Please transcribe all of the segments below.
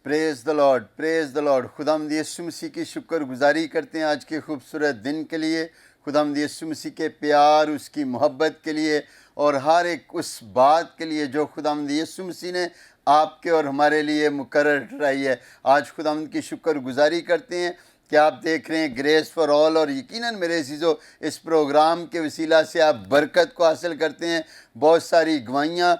Praise the lord, praise the lord. خداوند یسوع مسیح کی شکر گزاری کرتے ہیں آج کے خوبصورت دن کے لیے، خداوند یسوع مسیح کے پیار، اس کی محبت کے لیے، اور ہر ایک اس بات کے لیے جو خداوند یسوع مسیح نے آپ کے اور ہمارے لیے مقرر ٹھہرائی ہے۔ آج خداوند کی شکر گزاری کرتے ہیں کہ آپ دیکھ رہے ہیں گریس فار آل، اور یقیناً میرے عزیزو اس پروگرام کے وسیلہ سے آپ برکت کو حاصل کرتے ہیں۔ بہت ساری گواہیاں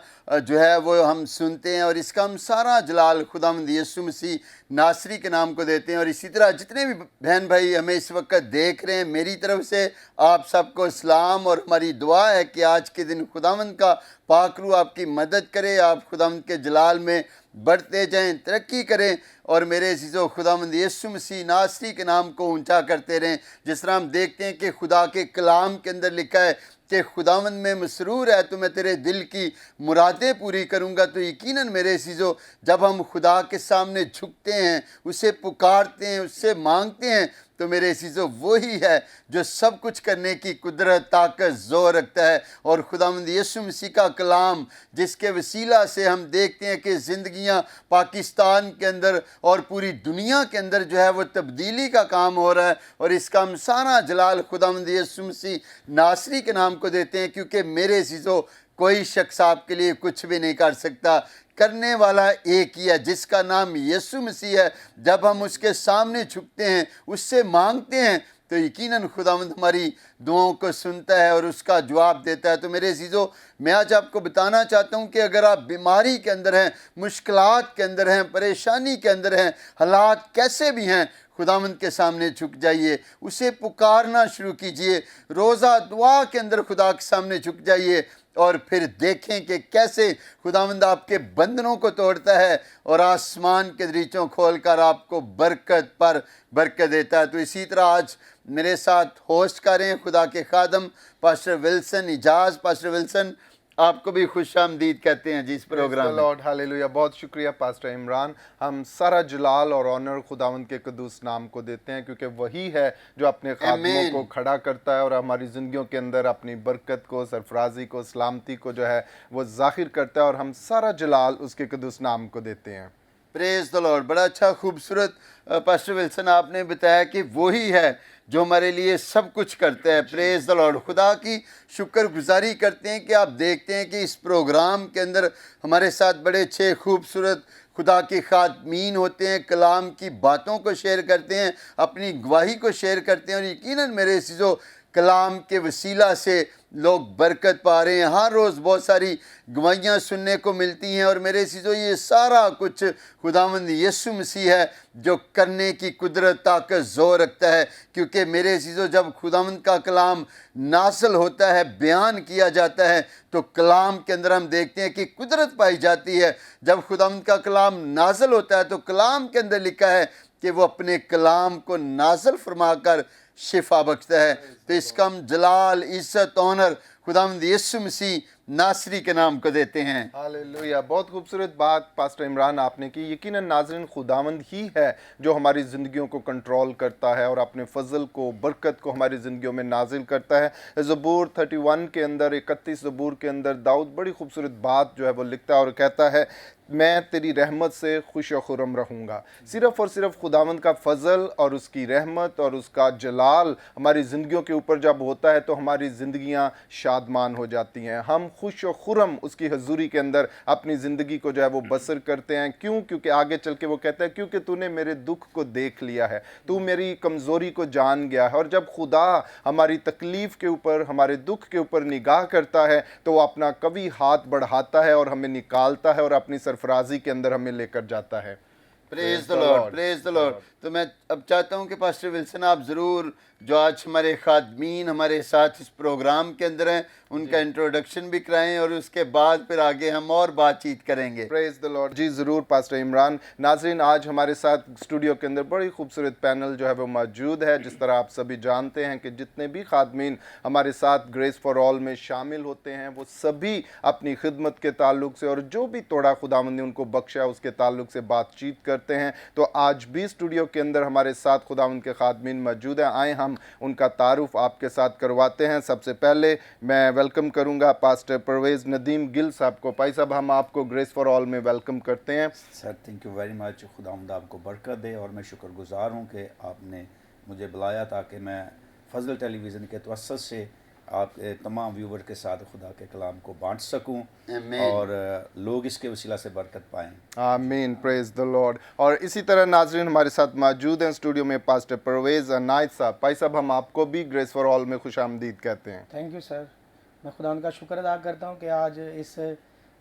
جو ہے وہ ہم سنتے ہیں، اور اس کا ہم سارا جلال خداوند یسوع مسیح ناصری کے نام کو دیتے ہیں۔ اور اسی طرح جتنے بھی بہن بھائی ہمیں اس وقت دیکھ رہے ہیں، میری طرف سے آپ سب کو سلام، اور ہماری دعا ہے کہ آج کے دن خداوند کا پاک روح آپ کی مدد کرے، آپ خداوند کے جلال میں بڑھتے جائیں، ترقی کریں، اور میرے عزیزو خداوند یسوع مسیح ناصری کے نام کو اونچا کرتے رہیں۔ جس طرح ہم دیکھتے ہیں کہ خدا کے کلام کے اندر لکھا ہے کہ خداوند میں مسرور ہے تو میں تیرے دل کی مرادیں پوری کروں گا۔ تو یقیناً میرے عزیزو جب ہم خدا کے سامنے جھکتے ہیں، اسے پکارتے ہیں، اس سے مانگتے ہیں، تو میرے عزیزو وہی ہے جو سب کچھ کرنے کی قدرت، طاقت، زور رکھتا ہے۔ اور خداوند یسوع مسیح کا کلام جس کے وسیلہ سے ہم دیکھتے ہیں کہ زندگیاں پاکستان کے اندر اور پوری دنیا کے اندر جو ہے وہ تبدیلی کا کام ہو رہا ہے، اور اس کا ہم سارا جلال خداوند یسوع مسیح ناصری کے نام کو دیتے ہیں، کیونکہ میرے عزیزو کوئی شخص آپ کے لیے کچھ بھی نہیں کر سکتا۔ کرنے والا ایک ہی ہے جس کا نام یسوع مسیح ہے۔ جب ہم اس کے سامنے جھکتے ہیں، اس سے مانگتے ہیں، تو یقیناً خداوند ہماری دعاؤں کو سنتا ہے اور اس کا جواب دیتا ہے۔ تو میرے عزیزو میں آج آپ کو بتانا چاہتا ہوں کہ اگر آپ بیماری کے اندر ہیں، مشکلات کے اندر ہیں، پریشانی کے اندر ہیں، حالات کیسے بھی ہیں، خداوند کے سامنے جھک جائیے، اسے پکارنا شروع کیجئے، روزہ دعا کے اندر خدا کے سامنے جھک جائیے، اور پھر دیکھیں کہ کیسے خداوند آپ کے بندنوں کو توڑتا ہے اور آسمان کے دریچوں کھول کر آپ کو برکت پر برکت دیتا ہے۔ تو اسی طرح آج میرے ساتھ ہوسٹ کر رہے ہیں خدا کے خادم پاسٹر ولسن اجاز۔ پاسٹر ولسن، آپ کو بھی خوش آمدید کہتے ہیں جی اس پروگرام میں۔ لارڈ ہاللیلویہ، بہت شکریہ پاسٹر عمران۔ ہم سارا جلال اور آنر خداوند کے قدوس نام کو دیتے ہیں، کیونکہ وہی ہے جو اپنے خادموں کو کھڑا کرتا ہے اور ہماری زندگیوں کے اندر اپنی برکت کو، سرفرازی کو، سلامتی کو جو ہے وہ ظاہر کرتا ہے، اور ہم سارا جلال اس کے قدوس نام کو دیتے ہیں۔ پریز دا لارڈ۔ بڑا اچھا خوبصورت پاسٹر ولسن آپ نے بتایا کہ وہی ہے جو ہمارے لیے سب کچھ کرتا ہے۔ پریز دا لارڈ۔ خدا کی شکر گزاری کرتے ہیں کہ آپ دیکھتے ہیں کہ اس پروگرام کے اندر ہمارے ساتھ بڑے اچھے خوبصورت خدا کے خادمین ہوتے ہیں، کلام کی باتوں کو شیئر کرتے ہیں، اپنی گواہی کو شیئر کرتے ہیں، اور یقیناً میرے عزیزو کلام کے وسیلہ سے لوگ برکت پا رہے ہیں۔ ہر روز بہت ساری گواہیاں سننے کو ملتی ہیں، اور میرے عزیزو یہ سارا کچھ خداوند یسوع مسیح ہے جو کرنے کی قدرت، طاقت، زور رکھتا ہے۔ کیونکہ میرے عزیزو جب خداوند کا کلام نازل ہوتا ہے، بیان کیا جاتا ہے، تو کلام کے اندر ہم دیکھتے ہیں کہ قدرت پائی جاتی ہے۔ جب خداوند کا کلام نازل ہوتا ہے تو کلام کے اندر لکھا ہے کہ وہ اپنے کلام کو نازل فرما کر شفا بخشتا ہے۔ تو اس کا ہم جلال، عزت، آنر خداوند یسوع مسیح ناصری کے نام کو دیتے ہیں۔ ہاللیلویہ، بہت خوبصورت بات پاسٹر عمران آپ نے کی۔ یقیناً ناظرین خداوند ہی ہے جو ہماری زندگیوں کو کنٹرول کرتا ہے اور اپنے فضل کو، برکت کو ہماری زندگیوں میں نازل کرتا ہے۔ زبور 31 کے اندر، 31 زبور کے اندر داؤد بڑی خوبصورت بات جو ہے وہ لکھتا ہے اور کہتا ہے، میں تیری رحمت سے خوش و خرم رہوں گا۔ صرف اور صرف خداوند کا فضل اور اس کی رحمت اور اس کا جلال ہماری زندگیوں کے اوپر جب ہوتا ہے تو ہماری زندگیاں شادمان ہو جاتی ہیں۔ ہم خوش و خرم اس کی حضوری کے اندر اپنی زندگی کو جو ہے وہ بسر کرتے ہیں۔ کیوں؟ کیونکہ آگے چل کے وہ کہتا ہے، کیونکہ تو نے میرے دکھ کو دیکھ لیا ہے، تو میری کمزوری کو جان گیا ہے۔ اور جب خدا ہماری تکلیف کے اوپر، ہمارے دکھ کے اوپر نگاہ کرتا ہے تو وہ اپنا قوی ہاتھ بڑھاتا ہے اور ہمیں نکالتا ہے اور اپنی سرفرازی کے اندر ہمیں لے کر جاتا ہے۔ پریز the lord, praise the lord. تو میں اب چاہتا ہوں کہ پاسٹر ولسن آپ ضرور جو آج ہمارے خادمین ہمارے ساتھ اس پروگرام کے اندر ہیں ان کا انٹروڈکشن بھی کرائیں، اور اس کے بعد پھر آگے ہم اور بات چیت کریں گے۔ پریز دی لارڈ۔ جی ضرور پاسٹر عمران۔ ناظرین، آج ہمارے ساتھ اسٹوڈیو کے اندر بڑی خوبصورت پینل جو ہے وہ موجود ہے۔ جس طرح آپ سبھی جانتے ہیں کہ جتنے بھی خادمین ہمارے ساتھ گریس فار آل میں شامل ہوتے ہیں وہ سبھی اپنی خدمت کے تعلق سے اور جو بھی توڑا خداوند نے ان کو بخشا اس کے تعلق سے بات چیت کر करते हैं। तो आज भी स्टूडियो के अंदर हमारे साथ खुदावंद के खादमीन मौजूद हैं। आए हम उनका तारुफ आपके साथ करवाते हैं। सबसे पहले मैं वेलकम करूंगा पास्टर परवेज़ नदीम गिल साहब को। भाई साहब, हम आपको ग्रेस फॉर ऑल में वेलकम करते हैं। Sir thank you very much. खुदावंद आपको बरकत दे और मैं शुक्रगुजार हूँ कि आपने मुझे बुलाया ताकि मैं फजल टेलीविज़न के तवस्सुस से आप तमाम व्यूवर के साथ खुदा के कलाम को बांट सकूं और लोग इसके वसीला से बरकत पाएँ। आमीन, प्रेज द लॉर्ड। और इसी तरह नाजरीन हमारे साथ मौजूद हैं स्टूडियो में पास्टर परवेज़ अनायत साहब। भाई साहब, हम आपको भी ग्रेस फॉर ऑल में खुशामदीद कहते हैं। Thank you sir. मैं खुदा उनका शुक्र अदा करता हूँ कि आज इस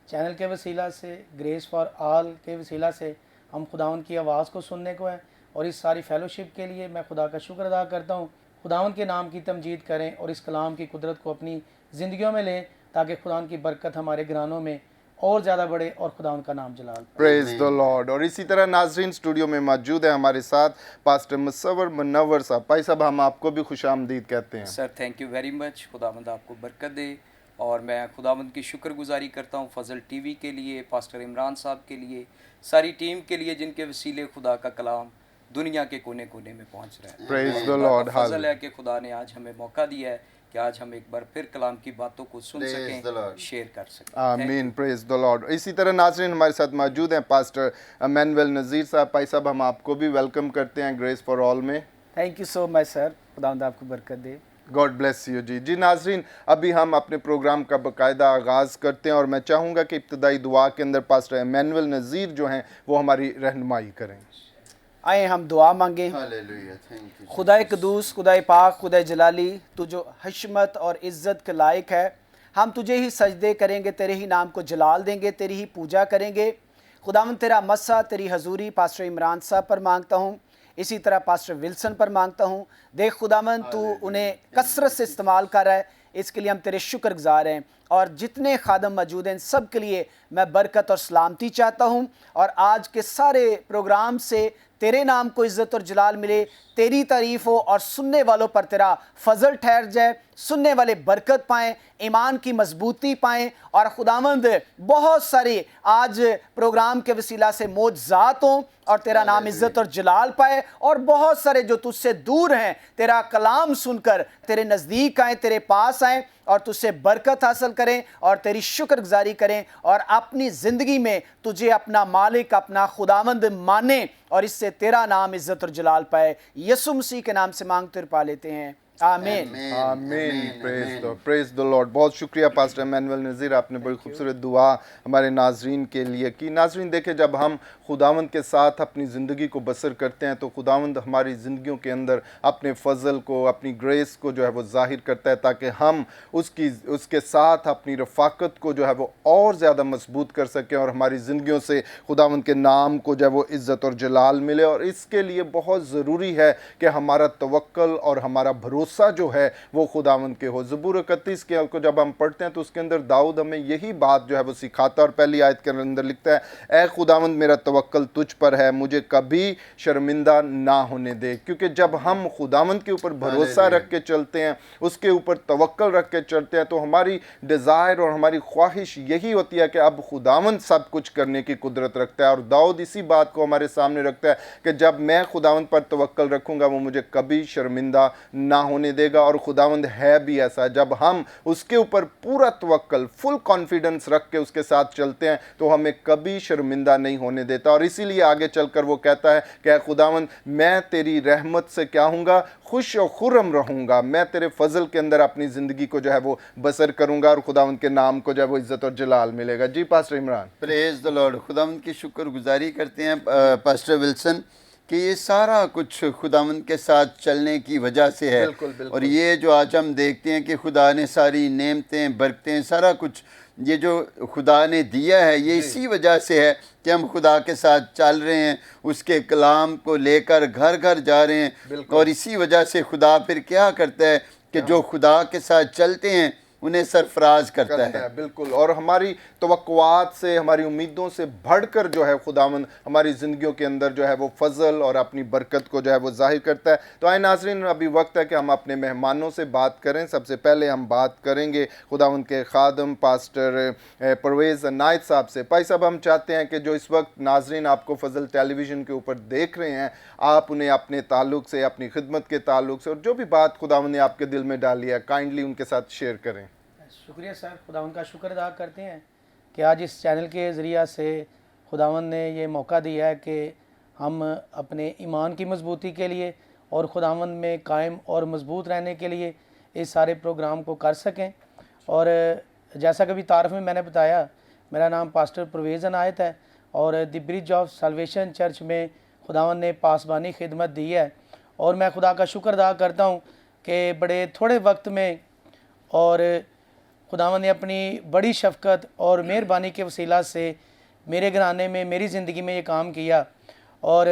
चैनल के वसीला से, ग्रेस फॉर ऑल के वसीला से हम खुदावन की आवाज़ को सुनने को हैं, और इस सारी फेलोशिप के लिए मैं खुदा का शुक्र अदा करता हूँ। खुदावन के नाम की तमजीद करें और इस कलाम की कुदरत को अपनी ज़िंदगियों में लें ताकि खुदावन की बरकत हमारे घरानों में और ज़्यादा बढ़े और खुदावन का नाम जलाल। Praise the Lord. और इसी तरह नाजरीन स्टूडियो में मौजूद है हमारे साथ पास्टर मुसव्वर मुनव्वर साहब। भाई साहब, हम आपको भी खुशामदीद कहते हैं। Sir thank you very much. खुदावंद आपको बरकत दे और मैं खुदावंद की शुक्रगुजारी करता हूँ फजल टीवी के लिए, पास्टर इमरान साहब के लिए, सारी टीम के लिए जिनके वसीले खुदा का कलाम दुनिया के कोने कोने में पहुँच रहा है। प्रेज द खुदा लॉर्ड। का फजल है कि खुदा ने आज हमें मौका दिया है कि आज हम एक बार फिर कलाम की बातों को सुन Praise सकें, the Lord. शेयर कर सकें। आमीन, प्रेज द लॉर्ड। इसी तरह नाजरीन हमारे साथ मौजूद हैं पास्टर अमैनुअल नज़ीर साहब। भाई साहब, हम आपको भी वेलकम करते हैं ग्रेस फॉर ऑल में। Thank you so much sir. खुदावंद आपको बरकत दे। गॉड ब्लेस यू जी नाजरीन, अभी हम अपने प्रोग्राम का बाकायदा आगाज़ करते हैं और मैं चाहूँगा कि इब्तदाई दुआ के अंदर पास्टर अमैनुअल नज़ीर जो हैं वो हमारी रहनुमाई करें। आए हम दुआ मांगें। Hallelujah, thank you. खुदाए कदूस, खुदाए पाक, खुदाए जलाली, तू जो हशमत और इज़्ज़त के लायक है, हम तुझे ही सजदे करेंगे, तेरे ही नाम को जलाल देंगे, तेरी ही पूजा करेंगे। खुदावंद तेरा मस्सा, तेरी हजूरी पास्टर इमरान साहब पर मांगता हूँ, इसी तरह पास्टर विल्सन पर मांगता हूँ। देख खुदावंद, तू उन्हें कसरत से इस्तेमाल कर रहा है, इसके लिए हम तेरे शुक्रगुजार हैं। और जितने खादम मौजूद हैं इन सब के लिए मैं बरकत और सलामती चाहता हूँ, और आज के सारे प्रोग्राम से तेरे नाम को इज़्ज़त और जलाल मिले, तेरी तारीफ़ हो और सुनने वालों पर तेरा फजल ठहर जाए, सुनने वाले बरकत पाएँ, ईमान की मजबूती पाएँ, और खुदावंद बहुत सारी आज प्रोग्राम के वसीला से मोजज़ात हों और तेरा नाम इज़्ज़त और जलाल पाए, और बहुत सारे जो तुझसे दूर हैं तेरा कलाम सुनकर तेरे नज़दीक आएँ, तेरे पास आएँ और तुझसे बरकत हासिल करें और तेरी शुक्रगुजारी करें और अपनी ज़िंदगी में तुझे अपना मालिक, अपना खुदावंद माने और इससे तेरा नाम इज़्ज़त और जलाल पाए। यीशु मसीह के नाम से मांगते और पा लेते हैं, आमीन। आमीन, प्रेज द लॉर्ड। बहुत शुक्रिया पास्टर अमैनुअल नज़ीर, आपने बड़ी खूबसूरत दुआ हमारे नाजरीन के लिए की। नाजरीन देखें, जब हम खुदावंद के साथ अपनी ज़िंदगी को बसर करते हैं तो खुदावंद हमारी ज़िंदगियों के अंदर अपने फ़ज़ल को, अपनी ग्रेस को जो है वो ज़ाहिर करता है, ताकि हम उसके साथ अपनी रफ़ाकत को जो है वो और ज़्यादा मजबूत कर सकें और हमारी ज़िंदगियों से खुदावंद के नाम को जो है वो इज़्ज़त और जलाल मिले। और इसके लिए बहुत ज़रूरी है कि हमारा तवक्ल और हमारा भरोसा जो है वो खुदावंद के हो। ज़बूर 31 के को जब हम पढ़ते हैं तो उसके अंदर दाऊद हमें यही बात जो है वो सिखाता है, और पहली आयत के अंदर लिखता है, ऐ खुदावंद मेरा तवक्ल तुझ पर है, मुझे कभी शर्मिंदा ना होने दे। क्योंकि जब हम खुदावंद के ऊपर भरोसा रख के चलते हैं, उसके ऊपर तवक्ल रख के चलते हैं, तो हमारी डिज़ायर और हमारी ख्वाहिश यही होती है कि अब खुदावंद सब कुछ करने की कुदरत रखता है। और दाऊद इसी बात को हमारे सामने रखता है कि जब मैं खुदावंद पर तवक्ल रखूँगा वो मुझे कभी शर्मिंदा ना होने देगा। और खुदावंद है भी ऐसा, जब हम उसके ऊपर पूरा तवक्ल, फुल कॉन्फिडेंस रख के उसके साथ चलते हैं तो हमें कभी शर्मिंदा नहीं होने देता। और इसीलिए आगे चलकर वो कहता है कि खुदावंद मैं तेरी रहमत से क्या हूँगा, खुश और खुर्रम रहूँगा, मैं तेरे फजल के अंदर अपनी ज़िंदगी को जो है वो बसर करूँगा और खुदावंद के नाम को जो है वो इज़्ज़त और जलाल मिलेगा। जी pastor Imran. Praise the lord. खुदावंद की शुक्रगुजारी करते हैं पास्टर विल्सन कि ये सारा कुछ खुदावंद के साथ चलने की वजह से है। बिल्कुल, बिल्कुल। और ये जो आज हम देखते हैं कि खुदा ने सारी नेमतें, बरकतें, सारा कुछ ये जो खुदा ने दिया है ये इसी वजह से है कि हम खुदा के साथ चल रहे हैं, उसके कलाम को लेकर घर घर जा रहे हैं। और इसी वजह से खुदा फिर क्या करता है कि जो खुदा के साथ चलते हैं انہیں سرفراز کرتا ہے. بالکل. اور ہماری توقعات سے, ہماری امیدوں سے بڑھ کر جو ہے خداوند ہماری زندگیوں کے اندر جو ہے وہ فضل اور اپنی برکت کو جو ہے وہ ظاہر کرتا ہے. تو آئے ناظرین, ابھی وقت ہے کہ ہم اپنے مہمانوں سے بات کریں. سب سے پہلے ہم بات کریں گے خداوند کے خادم پاسٹر پرویز عنایت صاحب سے. بھائی صاحب, ہم چاہتے ہیں کہ جو اس وقت ناظرین آپ کو فضل ٹیلی ویژن کے اوپر دیکھ رہے ہیں, آپ انہیں اپنے تعلق سے, اپنی خدمت کے تعلق سے, اور جو بھی بات خداوند نے آپ کے دل میں ڈالی ہے, کائنڈلی ان کے ساتھ شیئر کریں. شکریہ سر. خداوند کا شکر ادا کرتے ہیں کہ آج اس چینل کے ذریعہ سے خداوند نے یہ موقع دیا ہے کہ ہم اپنے ایمان کی مضبوطی کے لیے اور خداوند میں قائم اور مضبوط رہنے کے لیے اس سارے پروگرام کو کر سکیں. اور جیسا کہ بھی تعارف میں نے بتایا, میرا نام پاسٹر پرویز عنایت ہے اور دی برج آف سلویشن چرچ میں خداوند نے پاسبانی خدمت دی ہے. اور میں خدا کا شکر ادا کرتا ہوں کہ بڑے تھوڑے وقت میں اور خداوند نے اپنی بڑی شفقت اور مہربانی کے وسیلہ سے میرے گھرانے میں, میری زندگی میں یہ کام کیا. اور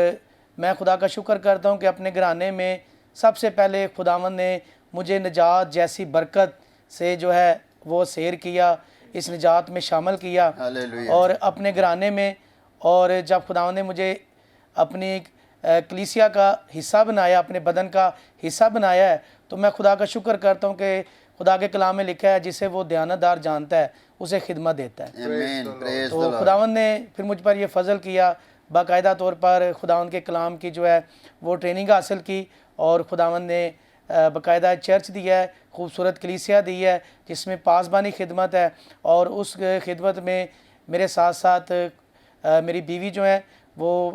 میں خدا کا شکر کرتا ہوں کہ اپنے گھرانے میں سب سے پہلے خداوند نے مجھے نجات جیسی برکت سے جو ہے وہ سیر کیا, اس نجات میں شامل کیا. اور اپنے گھرانے میں, اور جب خداوند نے مجھے اپنی کلیسیا کا حصہ بنایا, اپنے بدن کا حصہ بنایا ہے, تو میں خدا کا شکر کرتا ہوں کہ خدا کے کلام میں لکھا ہے جسے وہ دیانتدار جانتا ہے اسے خدمت دیتا ہے. تو خداوند نے پھر مجھ پر یہ فضل کیا, باقاعدہ طور پر خداوند کے کلام کی جو ہے وہ ٹریننگ حاصل کی, اور خداوند نے باقاعدہ چرچ دیا ہے, خوبصورت کلیسیا دی ہے جس میں پاسبانی خدمت ہے. اور اس خدمت میں میرے ساتھ ساتھ میری بیوی جو ہیں وہ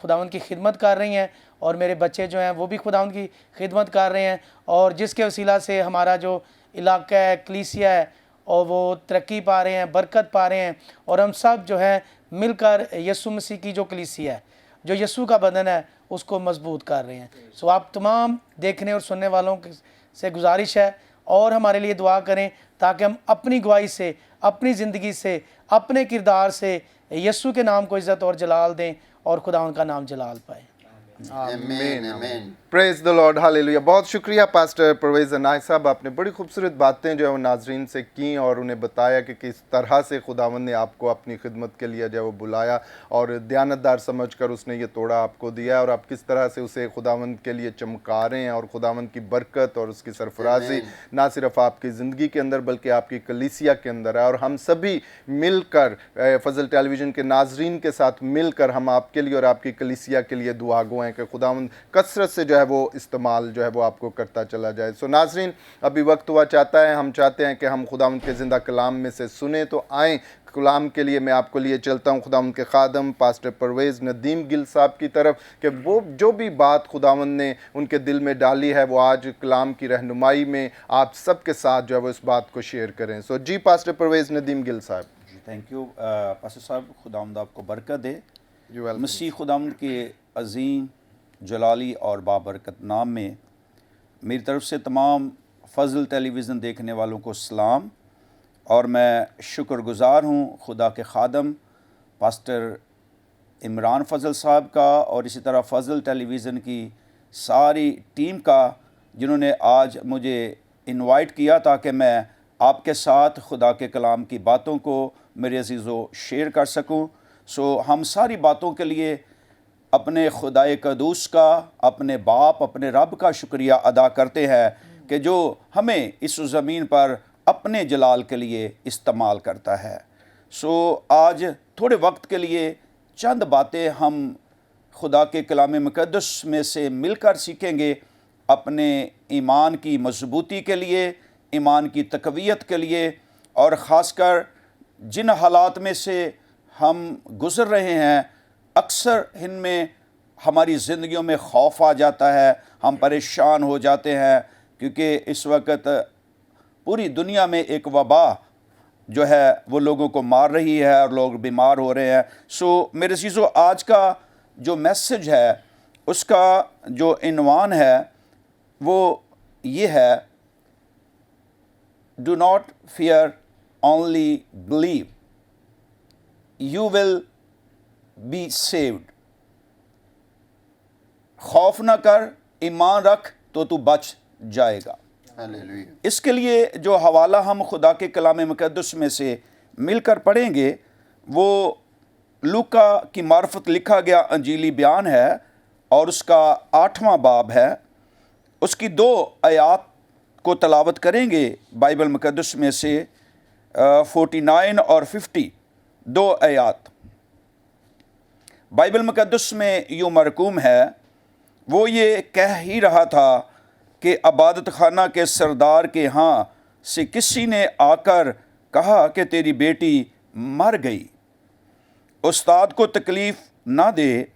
خداوند کی خدمت کر رہی ہیں, اور میرے بچے جو ہیں وہ بھی خداوند کی خدمت کر رہے ہیں. اور جس کے وسیلہ سے ہمارا جو علاقہ ہے, کلیسیا ہے, اور وہ ترقی پا رہے ہیں, برکت پا رہے ہیں. اور ہم سب جو ہیں مل کر یسوع مسیح کی جو کلیسیا ہے, جو یسوع کا بدن ہے, اس کو مضبوط کر رہے ہیں. سو آپ تمام دیکھنے اور سننے والوں سے گزارش ہے اور ہمارے لیے دعا کریں تاکہ ہم اپنی گواہی سے, اپنی زندگی سے, اپنے کردار سے یسوع کے نام کو عزت اور جلال دیں اور خداوند کا نام جلال پائیں. آمین آمین. پریز دی لارڈ, ہالیلویا. بہت شکریہ پاسٹر پرویز عنایت صاحب, آپ نے بڑی خوبصورت باتیں جو ہے وہ ناظرین سے کیں اور انہیں بتایا کہ کس طرح سے خداوند نے آپ کو اپنی خدمت کے لیے جو ہے وہ بلایا اور دیانتدار سمجھ کر اس نے یہ توڑا آپ کو دیا, اور آپ کس طرح سے اسے خداوند کے لیے چمکا رہے ہیں. اور خداوند کی برکت اور اس کی سرفرازی نہ صرف آپ کی زندگی کے اندر بلکہ آپ کی کلیسیا کے اندر ہے. اور ہم سبھی مل کر فضل ٹیلی ویژن کے ناظرین کے ساتھ مل کر ہم آپ کے لیے اور آپ کی کلیسیا کے لیے دعا گو ہیں کہ خداوند کثرت سے جو ہے وہ استعمال جو ہے وہ آپ کو کرتا چلا جائے. سو ناظرین, ابھی وقت ہوا چاہتا ہے, ہم چاہتے ہیں کہ ہم خداوند کے زندہ کلام میں سے سنیں. تو آئیں کلام کے لیے میں آپ کو لیے چلتا ہوں خداوند کے خادم پاسٹر پرویز ندیم گل صاحب کی طرف, کہ وہ جو بھی بات خداوند نے ان کے دل میں ڈالی ہے وہ آج کلام کی رہنمائی میں آپ سب کے ساتھ جو ہے وہ اس بات کو شیئر کریں. سو جی پاسٹر پرویز ندیم گل صاحب. جی تھینک یو پاسٹر صاحب, خداوند آپ کو برکت دے. مسیح خداوند کے عظیم جلالی اور بابرکت نام میں میری طرف سے تمام فضل ٹیلی ویژن دیکھنے والوں کو سلام. اور میں شکر گزار ہوں خدا کے خادم پاسٹر عمران فضل صاحب کا, اور اسی طرح فضل ٹیلی ویژن کی ساری ٹیم کا, جنہوں نے آج مجھے انوائٹ کیا تاکہ میں آپ کے ساتھ خدا کے کلام کی باتوں کو میرے عزیزوں شیئر کر سکوں. سو ہم ساری باتوں کے لیے اپنے خدائے قدوس کا, اپنے باپ, اپنے رب کا شکریہ ادا کرتے ہیں کہ جو ہمیں اس زمین پر اپنے جلال کے لیے استعمال کرتا ہے. سو آج تھوڑے وقت کے لیے چند باتیں ہم خدا کے کلام مقدس میں سے مل کر سیکھیں گے اپنے ایمان کی مضبوطی کے لیے, ایمان کی تقویت کے لیے, اور خاص کر جن حالات میں سے ہم گزر رہے ہیں. اکثر ان میں ہماری زندگیوں میں خوف آ جاتا ہے, ہم پریشان ہو جاتے ہیں کیونکہ اس وقت پوری دنیا میں ایک وبا جو ہے وہ لوگوں کو مار رہی ہے اور لوگ بیمار ہو رہے ہیں. سو میرے عزیزو, آج کا جو میسج ہے اس کا جو عنوان ہے وہ یہ ہے, do not fear only believe you will be saved. خوف نہ کر, ایمان رکھ تو بچ جائے گا. हालेलुया। इसके लिए जो हवाला हम खुदा के कलाम मुक़द्दस में से मिलकर पढ़ेंगे वो लूका की मार्फत लिखा गया अंजीली बयान है और उसका 8वां बाब है। उसकी 2 आयात को तलावत करेंगे बाइबल मुक़द्दस में से 49 और 50, 2 आयात बाइबल मुक़द्दस में यूँ मरकूम है। वो ये कह ही रहा था कि इबादत खाना के सरदार के यहाँ से किसी ने आकर कहा कि तेरी बेटी मर गई, उस्ताद को तकलीफ़ ना दे।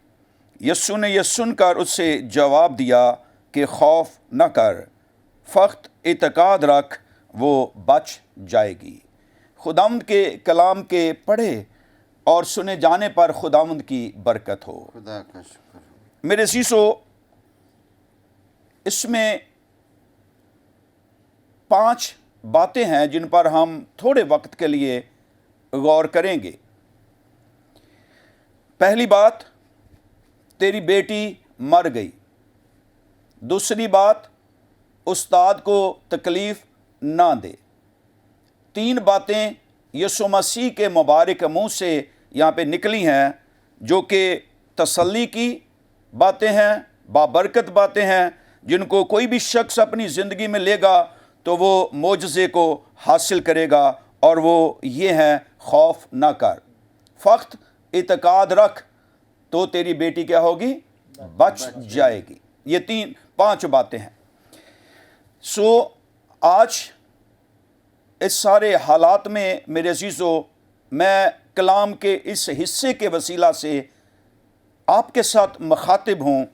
यस्सु ने यह सुनकर उससे जवाब दिया कि खौफ न कर, फ़क़्त इत्क़ाद रख, वो बच जाएगी। खुदावंद के कलाम के पढ़े और सुने जाने पर खुदावंद की बरकत हो। खुदा का शुक्र हो। मेरे सीसो, इसमें 5 बातें हैं जिन पर हम थोड़े वक्त के लिए गौर करेंगे। पहली बात, तेरी बेटी मर गई। दूसरी बात, उस्ताद को तकलीफ़ ना दे। 3 बातें यीशु मसीह के मुबारक मुँह से यहाँ पे निकली हैं जो कि तसल्ली की बातें हैं, बाबरकत बातें हैं, जिनको कोई भी शख्स अपनी ज़िंदगी में लेगा तो वो मोजज़े को हासिल करेगा। और वो ये हैं, खौफ ना कर, फ़क़्त इत्क़ाद रख, तो तेरी बेटी क्या होगी? बच जाएगी। ये 5 बातें हैं। आज इस सारे हालात में मेरे अज़ीज़ों, मैं कलाम के इस हिस्से के वसीला से आपके साथ मुखातिब हूँ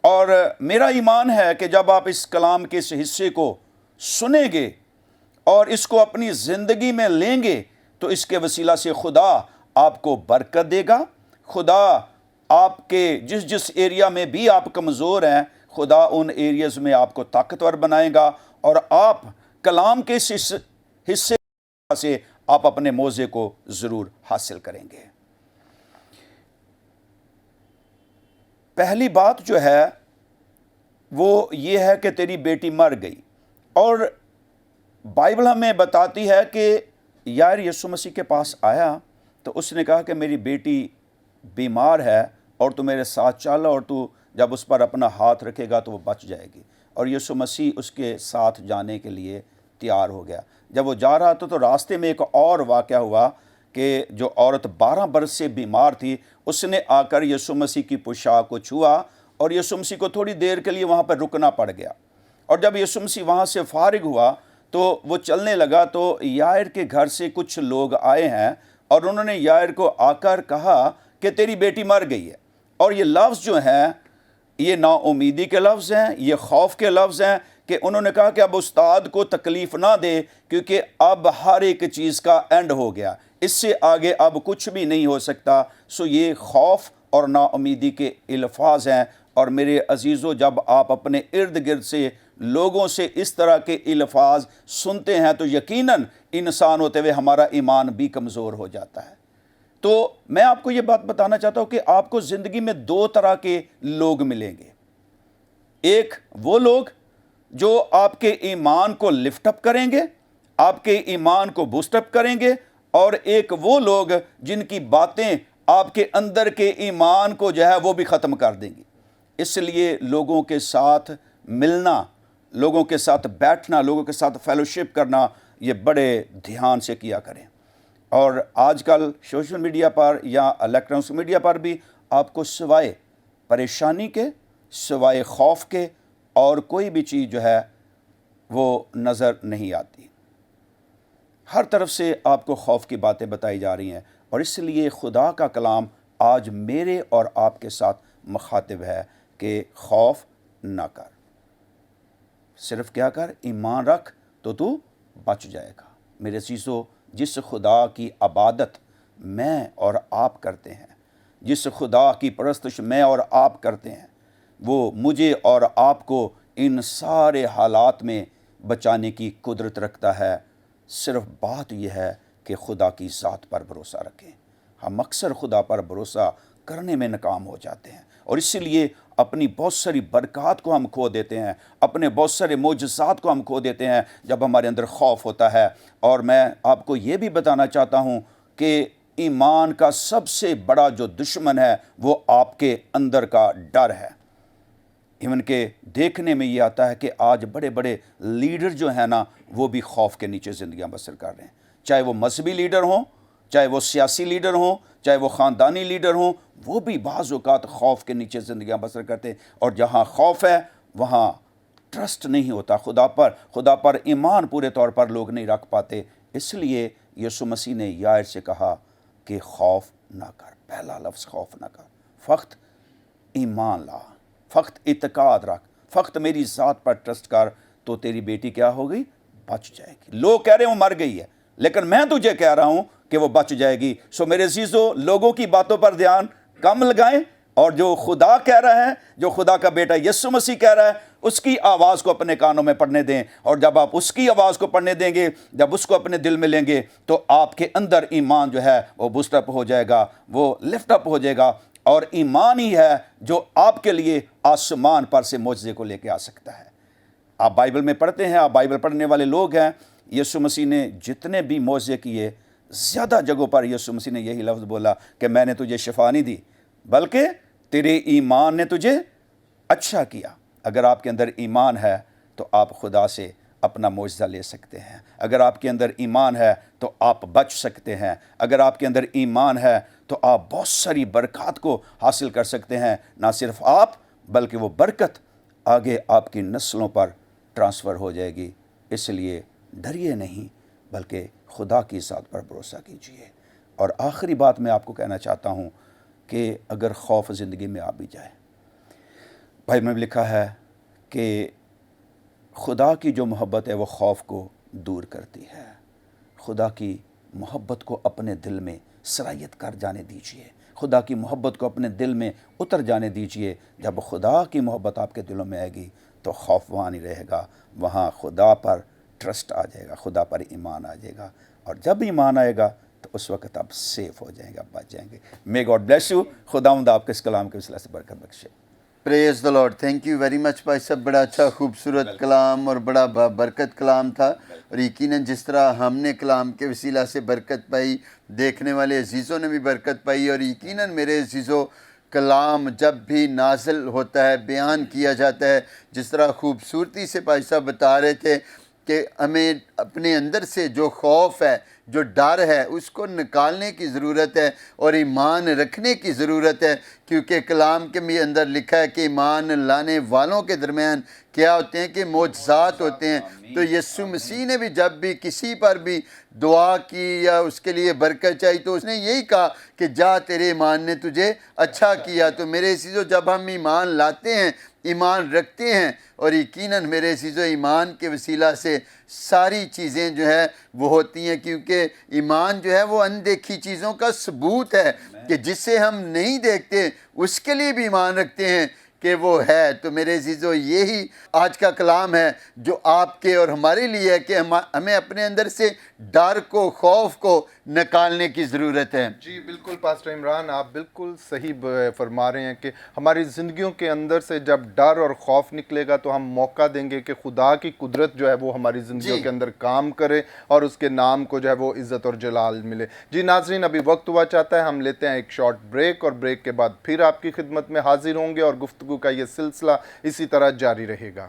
और मेरा ईमान है कि जब आप इस कलाम के इस हिस्से को सुनेंगे और इसको अपनी ज़िंदगी में लेंगे तो इसके वसीला से खुदा आपको बरकत देगा। खुदा आपके जिस एरिया में भी आप कमज़ोर हैं, खुदा उन एरियाज़ में आपको ताकतवर बनाएगा और आप कलाम के इस हिस्से से आप अपने मौज़े को ज़रूर हासिल करेंगे। पहली बात जो है वो ये है कि तेरी बेटी मर गई। और बाइबल हमें बताती है कि यार यीशु मसीह के पास आया तो उसने कहा कि मेरी बेटी बीमार है और तू मेरे साथ चल और तू जब उस पर अपना हाथ रखेगा तो वो बच जाएगी। और यीशु मसीह उसके साथ जाने के लिए तैयार हो गया। जब वो जा रहा था तो रास्ते में एक और वाक़या हुआ कि जो औरत 12 बरस से बीमार थी, उसने आकर यीशु मसीह की पोशाक को छुआ और यीशु मसीह को थोड़ी देर के लिए वहाँ पर रुकना पड़ गया। और जब यीशु मसीह वहाँ से फारिग हुआ तो वो चलने लगा तो यायर के घर से कुछ लोग आए हैं और उन्होंने यायर को आकर कहा कि तेरी बेटी मर गई है। और ये लफ्ज़ जो हैं ये नाउमीदी के लफ्ज़ हैं, ये खौफ के लफ्ज़ हैं कि उन्होंने कहा कि अब उस्ताद को तकलीफ़ ना दे क्योंकि अब हर एक चीज़ का एंड हो गया, इससे आगे अब कुछ भी नहीं हो सकता। सो ये खौफ और नाउमीदी के अल्फाज हैं। और मेरे अजीज़ों, जब आप अपने इर्द गिर्द से लोगों से इस तरह के अल्फाज सुनते हैं तो यकीनन इंसान होते हुए हमारा ईमान भी कमज़ोर हो जाता है। तो मैं आपको ये बात बताना चाहता हूँ कि आपको ज़िंदगी में 2 तरह के लोग मिलेंगे। एक वो लोग जो आपके ईमान को लिफ्ट अप करेंगे, आपके ईमान को बूस्ट अप करेंगे, और एक वो लोग जिनकी बातें आपके अंदर के ईमान को जो है वो भी ख़त्म कर देंगी। इसलिए लोगों के साथ मिलना, लोगों के साथ बैठना, लोगों के साथ फेलोशिप करना, ये बड़े ध्यान से किया करें। और आजकल सोशल मीडिया पर या इलेक्ट्रॉनिक्स मीडिया पर भी आपको सिवाय परेशानी के, सिवाय खौफ के और कोई भी चीज़ जो है वो नज़र नहीं आती। हर तरफ से आपको खौफ की बातें बताई जा रही हैं। और इसलिए खुदा का कलाम आज मेरे और आपके साथ मुखातिब है कि खौफ ना कर, सिर्फ क्या कर, ईमान रख तो तू बच जाएगा। मेरे अज़ीज़ों, जिस खुदा की इबादत मैं और आप करते हैं, जिस खुदा की परस्तश मैं और आप करते हैं, वो मुझे और आपको इन सारे हालात में बचाने की कुदरत रखता है। सिर्फ बात यह है कि खुदा की ज़ात पर भरोसा रखें। हम अक्सर खुदा पर भरोसा करने में नाकाम हो जाते हैं और इसलिए اپنی بہت ساری برکات کو ہم کھو دیتے ہیں، اپنے بہت سارے معجزات کو ہم کھو دیتے ہیں جب ہمارے اندر خوف ہوتا ہے۔ اور میں آپ کو یہ بھی بتانا چاہتا ہوں کہ ایمان کا سب سے بڑا جو دشمن ہے وہ آپ کے اندر کا ڈر ہے۔ ایون کہ دیکھنے میں یہ آتا ہے کہ آج بڑے بڑے لیڈر جو ہیں نا وہ بھی خوف کے نیچے زندگیاں بسر کر رہے ہیں، چاہے وہ مذہبی لیڈر ہوں، چاہے وہ سیاسی لیڈر ہوں، چاہے وہ خاندانی لیڈر ہوں، وہ بھی بعض اوقات خوف کے نیچے زندگیاں بسر کرتے ہیں۔ اور جہاں خوف ہے وہاں ٹرسٹ نہیں ہوتا خدا پر ایمان پورے طور پر لوگ نہیں رکھ پاتے۔ اس لیے یسوع مسیح نے یائر سے کہا کہ خوف نہ کر، پہلا لفظ خوف نہ کر، فقط ایمان لا، فقط اعتقاد رکھ، فقط میری ذات پر ٹرسٹ کر، تو تیری بیٹی کیا ہو گئی؟ بچ جائے گی۔ لوگ کہہ رہے ہیں وہ مر گئی ہے، لیکن میں تجھے کہہ رہا ہوں کہ وہ بچ جائے گی۔ سو میرے عزیزو، لوگوں کی باتوں پر دھیان کم لگائیں، اور جو خدا کہہ رہا ہے، جو خدا کا بیٹا یسوع مسیح کہہ رہا ہے، اس کی آواز کو اپنے کانوں میں پڑھنے دیں۔ اور جب آپ اس کی آواز کو پڑھنے دیں گے، جب اس کو اپنے دل میں لیں گے، تو آپ کے اندر ایمان جو ہے وہ بوسٹ اپ ہو جائے گا، وہ لفٹ اپ ہو جائے گا۔ اور ایمان ہی ہے جو آپ کے لیے آسمان پر سے معجزے کو لے کے آ سکتا ہے۔ آپ بائبل میں پڑھتے ہیں، آپ بائبل پڑھنے والے لوگ ہیں، یسوع مسیح نے جتنے بھی معجزے کیے، زیادہ جگہوں پر یسوع مسیح نے یہی لفظ بولا کہ میں نے تجھے شفا نہیں دی، بلکہ تیرے ایمان نے تجھے اچھا کیا۔ اگر آپ کے اندر ایمان ہے تو آپ خدا سے اپنا معجزہ لے سکتے ہیں۔ اگر آپ کے اندر ایمان ہے تو آپ بچ سکتے ہیں۔ اگر آپ کے اندر ایمان ہے تو آپ بہت ساری برکات کو حاصل کر سکتے ہیں۔ نہ صرف آپ، بلکہ وہ برکت آگے آپ کی نسلوں پر ٹرانسفر ہو جائے گی۔ اس لیے ڈریے نہیں، بلکہ خدا کی ذات پر بھروسہ کیجیے۔ اور آخری بات میں آپ کو کہنا چاہتا ہوں کہ اگر خوف زندگی میں آ بھی جائے، بائبل میں لکھا ہے کہ خدا کی جو محبت ہے وہ خوف کو دور کرتی ہے۔ خدا کی محبت کو اپنے دل میں سرایت کر جانے دیجیے، خدا کی محبت کو اپنے دل میں اتر جانے دیجیے۔ جب خدا کی محبت آپ کے دلوں میں آئے گی تو خوف وہاں نہیں رہے گا، وہاں خدا پر ٹرسٹ آ جائے گا، خدا پر ایمان آ جائے گا۔ اور جب ایمان آئے گا تو اس وقت آپ سیف ہو جائیں گے، آپ بچ جائیں گے۔ May God bless you. خداوند آپ کے اس کلام کے وسیلہ سے برکت بخشے۔ Praise the lord, thank you very much بھائی صاحب، بڑا اچھا خوبصورت کلام اور بڑا برکت کلام تھا۔ اور یقیناً جس طرح ہم نے کلام کے وسیلہ سے برکت پائی، دیکھنے والے عزیزوں نے بھی برکت پائی۔ اور یقیناً میرے عزیزوں، کلام جب بھی نازل ہوتا ہے، بیان کیا جاتا ہے، جس طرح خوبصورتی سے بھائی صاحب بتا رہے تھے کہ ہمیں اپنے اندر سے جو خوف ہے، جو ڈر ہے، اس کو نکالنے کی ضرورت ہے اور ایمان رکھنے کی ضرورت ہے، کیونکہ کلام کے بھی اندر لکھا ہے کہ ایمان لانے والوں کے درمیان کیا ہوتے ہیں کہ معجزات ہوتے ہیں۔ تو یسوع مسیح نے بھی جب بھی کسی پر بھی دعا کی یا اس کے لیے برکت چاہی تو اس نے یہی کہا کہ جا، تیرے ایمان نے تجھے اچھا کیا۔ تو میرے عزیزو، جب ہم ایمان لاتے ہیں، ایمان رکھتے ہیں، اور یقیناً میرے عزیزو ایمان کے وسیلہ سے ساری چیزیں جو ہے وہ ہوتی ہیں، کیونکہ ایمان جو ہے وہ اندیکھی چیزوں کا ثبوت ہے کہ جسے ہم نہیں دیکھتے اس کے لیے بھی ایمان رکھتے ہیں کہ وہ ہے۔ تو میرے عزیزو، یہی آج کا کلام ہے جو آپ کے اور ہمارے لیے ہے کہ ہمیں اپنے اندر سے ڈر کو، خوف کو نکالنے کی ضرورت ہے۔ جی بالکل پاسٹر عمران، آپ بالکل صحیح فرما رہے ہیں کہ ہماری زندگیوں کے اندر سے جب ڈر اور خوف نکلے گا تو ہم موقع دیں گے کہ خدا کی قدرت جو ہے وہ ہماری زندگیوں کے اندر کام کرے اور اس کے نام کو جو ہے وہ عزت اور جلال ملے۔ جی ناظرین، ابھی وقت ہوا چاہتا ہے، ہم لیتے ہیں ایک شارٹ بریک، اور بریک کے بعد پھر آپ کی خدمت میں حاضر ہوں گے اور گفتگو کا یہ سلسلہ اسی طرح جاری رہے گا۔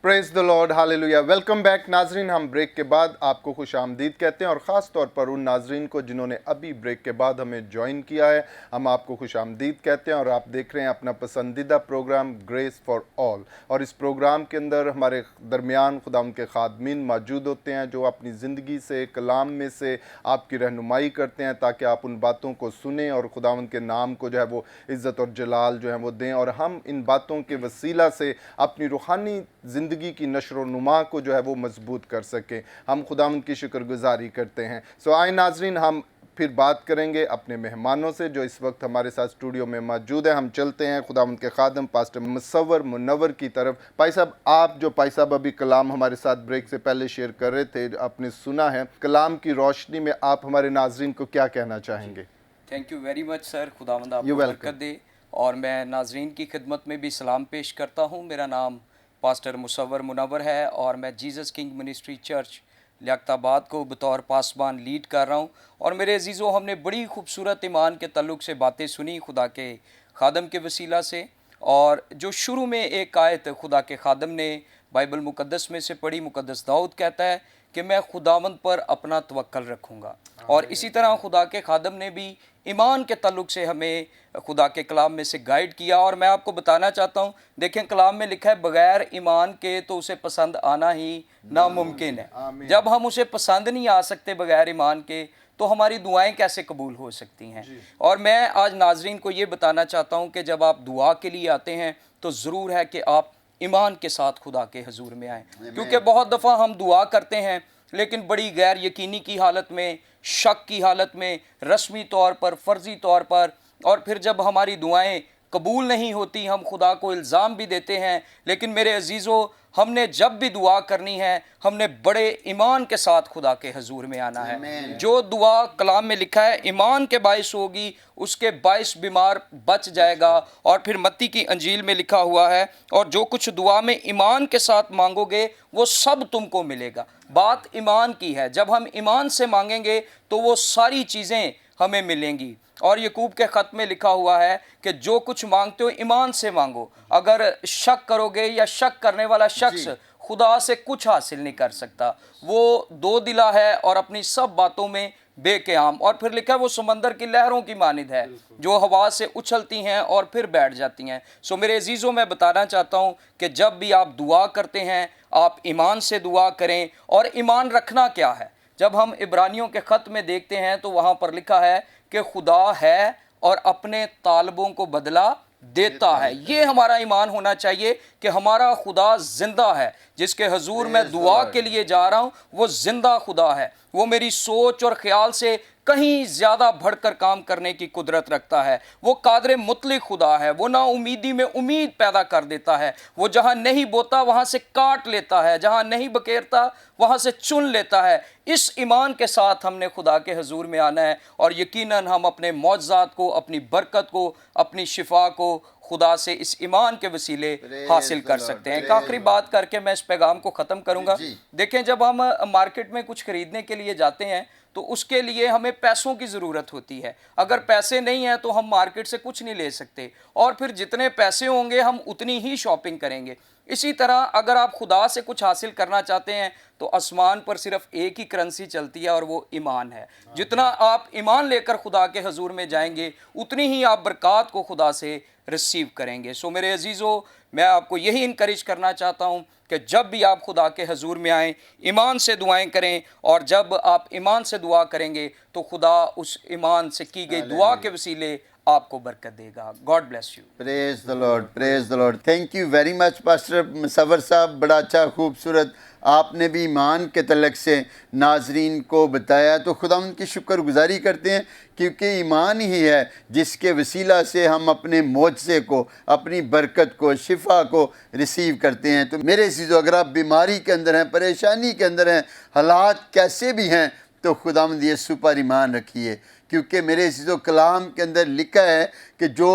Praise the lord, hallelujah. Welcome back नाजरीन। हम ब्रेक के बाद आपको खुश आमदीद कहते हैं और ख़ास तौर पर उन नाजरीन को जिन्होंने अभी ब्रेक के बाद हमें ज्वाइन किया है, हम आपको खुश आमदीद कहते हैं। और आप देख रहे हैं अपना पसंदीदा प्रोग्राम ग्रेस फॉर ऑल, और इस प्रोग्राम के अंदर हमारे दरमियान खुदा के खादमीन मौजूद होते हैं जो अपनी ज़िंदगी से, कलाम में से आपकी रहनुमाई करते हैं ताकि आप उन बातों को सुने और खुदावंद के नाम को जो है वो इज़्ज़त और जलाल जो है वो दें, और हम इन बातों के वसीला से अपनी रूहानी ज़िंदगी की नशर व नुमा को जो है वो मजबूत कर सकें। हम खुदावंद की शुक्रगुजारी करते हैं। सो आए नाजरीन, हम फिर बात करेंगे अपने मेहमानों से जो इस वक्त हमारे साथ स्टूडियो में मौजूद है। हम चलते हैं खुदावंद के खादम पास्टर मुसव्वर मुनव्वर की तरफ। भाई साहब, आप जो भाई साहब अभी कलाम हमारे साथ ब्रेक से पहले शेयर कर रहे थे, आपने सुना है, कलाम की रोशनी में आप हमारे नाजरीन को क्या कहना चाहेंगे? Thank you very much sir, खुदावंद आपको You're welcome. बरकत दे। और मैं नाजरीन की खिदमत में भी सलाम पेश करता हूँ। मेरा नाम पास्टर मुसव्वर मुनव्वर है और मैं Jesus king ministry church Liaquatabad को बतौर पासबान लीड कर रहा हूँ। और मेरे अजीज़ों, हमने बड़ी खूबसूरत ईमान के ताल्लुक़ से बातें सुनी खुदा के खादम के वसीला से। और जो शुरू में एक आयत खुदा के खादम ने बाइबल मुकद्दस में से पढ़ी, मुकद्दस दाऊद कहता है कि मैं खुदावंद पर अपना तवक्कल रखूँगा। और इसी तरह खुदा के खादम ने भी ईमान के ताल्लुक़ से हमें खुदा के कलाम में से गाइड किया। और मैं आपको बताना चाहता हूँ, देखें कलाम में लिखा है बग़ैर ईमान के तो उसे पसंद आना ही नामुमकिन है। जब हम उसे पसंद नहीं आ सकते बग़ैर ईमान के, तो हमारी दुआएं कैसे कबूल हो सकती हैं। और मैं आज नाजरीन को ये बताना चाहता हूँ कि जब आप दुआ के लिए आते हैं तो ज़रूर है कि आप ईमान के साथ खुदा के हजूर में आएँ, क्योंकि बहुत दफ़ा हम दुआ करते हैं लेकिन बड़ी गैर यकीनी की हालत में, शक की हालत में, रस्मी तौर पर, फ़र्ज़ी तौर पर, और फिर जब हमारी दुआएं कबूल नहीं होती हम खुदा को इल्ज़ाम भी देते हैं। लेकिन मेरे अजीज़ों, हमने जब भी दुआ करनी है हमने बड़े ईमान के साथ खुदा के हजूर में आना है। जो दुआ कलाम में लिखा है ईमान के बाइस होगी, उसके 22 बीमार बच जाएगा। और फिर मत्ती की अंजील में लिखा हुआ है, और जो कुछ दुआ में ईमान के साथ मांगोगे वो सब तुमको मिलेगा। बात ईमान की है, जब हम ईमान से मांगेंगे तो वो सारी चीज़ें हमें मिलेंगी। और यकूब के ख़त में लिखा हुआ है कि जो कुछ मांगते हो ईमान से मांगो। अगर शक करोगे या शक करने वाला शख्स खुदा से कुछ हासिल नहीं कर सकता, वो दो दिला है और अपनी सब बातों में बेक़याम। और फिर लिखा है वो समंदर की लहरों की मानिद है जो हवा से उछलती हैं और फिर बैठ जाती हैं। सो मेरे अजीज़ों, मैं बताना चाहता हूँ कि जब भी आप दुआ करते हैं आप ईमान से दुआ करें। और ईमान रखना क्या है? जब हम इब्रानियों के ख़त में देखते हैं तो वहाँ पर लिखा है कि खुदा है और अपने तालबों को बदला देता है। ये हमारा ईमान होना चाहिए कि हमारा खुदा ज़िंदा है। जिसके हजूर मैं दुआ के लिए जा रहा हूँ वो ज़िंदा खुदा है। वो मेरी सोच और ख्याल से कहीं ज़्यादा बढ़कर काम करने की कुदरत रखता है। वो कादर मुतलिक खुदा है। वो ना उम्मीदी में उम्मीद पैदा कर देता है। वो जहाँ नहीं बोता वहाँ से काट लेता है, जहाँ नहीं बकेरता वहाँ से चुन लेता है। इस ईमान के साथ हमने खुदा के हजूर में आना है और यकीनन हम अपने मौजज़ात को, अपनी बरकत को, अपनी शिफा को खुदा से इस ईमान के वसीले हासिल कर सकते हैं। एक आखिरी बात करके मैं इस पैगाम को ख़त्म करूँगा। देखें, जब हम मार्केट में कुछ ख़रीदने के लिए जाते हैं तो उसके लिए हमें पैसों की ज़रूरत होती है। अगर पैसे नहीं हैं तो हम मार्केट से कुछ नहीं ले सकते, और फिर जितने पैसे होंगे हम उतनी ही शॉपिंग करेंगे। इसी तरह अगर आप खुदा से कुछ हासिल करना चाहते हैं तो आसमान पर सिर्फ एक ही करेंसी चलती है और वो ईमान है। जितना आप ईमान लेकर खुदा के हजूर में जाएंगे उतनी ही आप बरक़ात को खुदा से रिसीव करेंगे। सो मेरे अजीज़ों, मैं आपको यही इनकरेज करना चाहता हूँ कि जब भी आप खुदा के हजूर में आएँ ईमान से दुआएं करें, और जब आप ईमान से दुआ करेंगे तो खुदा उस ईमान से की गई दुआ के वसीले आपको बरकत देगा। God bless you. Praise the Lord, praise the Lord. Thank you very much pastor Musavvar साहब, बड़ा अच्छा खूबसूरत आपने भी ईमान के तलक से नाजरीन को बताया। तो खुदा उनकी शुक्रगुजारी करते हैं क्योंकि ईमान ही है जिसके वसीला से हम अपने मौजज़े को, अपनी बरकत को, शिफा को रिसीव करते हैं। तो मेरे अज़ीज़ों, अगर आप बीमारी के अंदर हैं, परेशानी के अंदर हैं, हालात कैसे भी हैं, तो खुदावंद यीशु पर ईमान रखिए। क्योंकि मेरे अज़ीज़ों, कलाम के अंदर लिखा है कि जो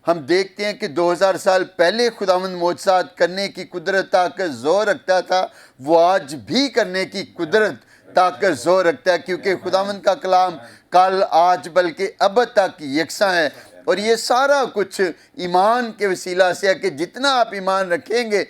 हम देखते हैं कि 2000 साल पहले खुदावंद मौजज़ात करने की कुदरत ताकत ज़ोर रखता था, वो आज भी करने की कुदरत ताकत ज़ोर रखता है। क्योंकि खुदावंद का कलाम कल, आज, बल्कि अब तक यकसा है। और ये सारा कुछ ईमान के वसीला से है कि जितना आप ईमान रखेंगे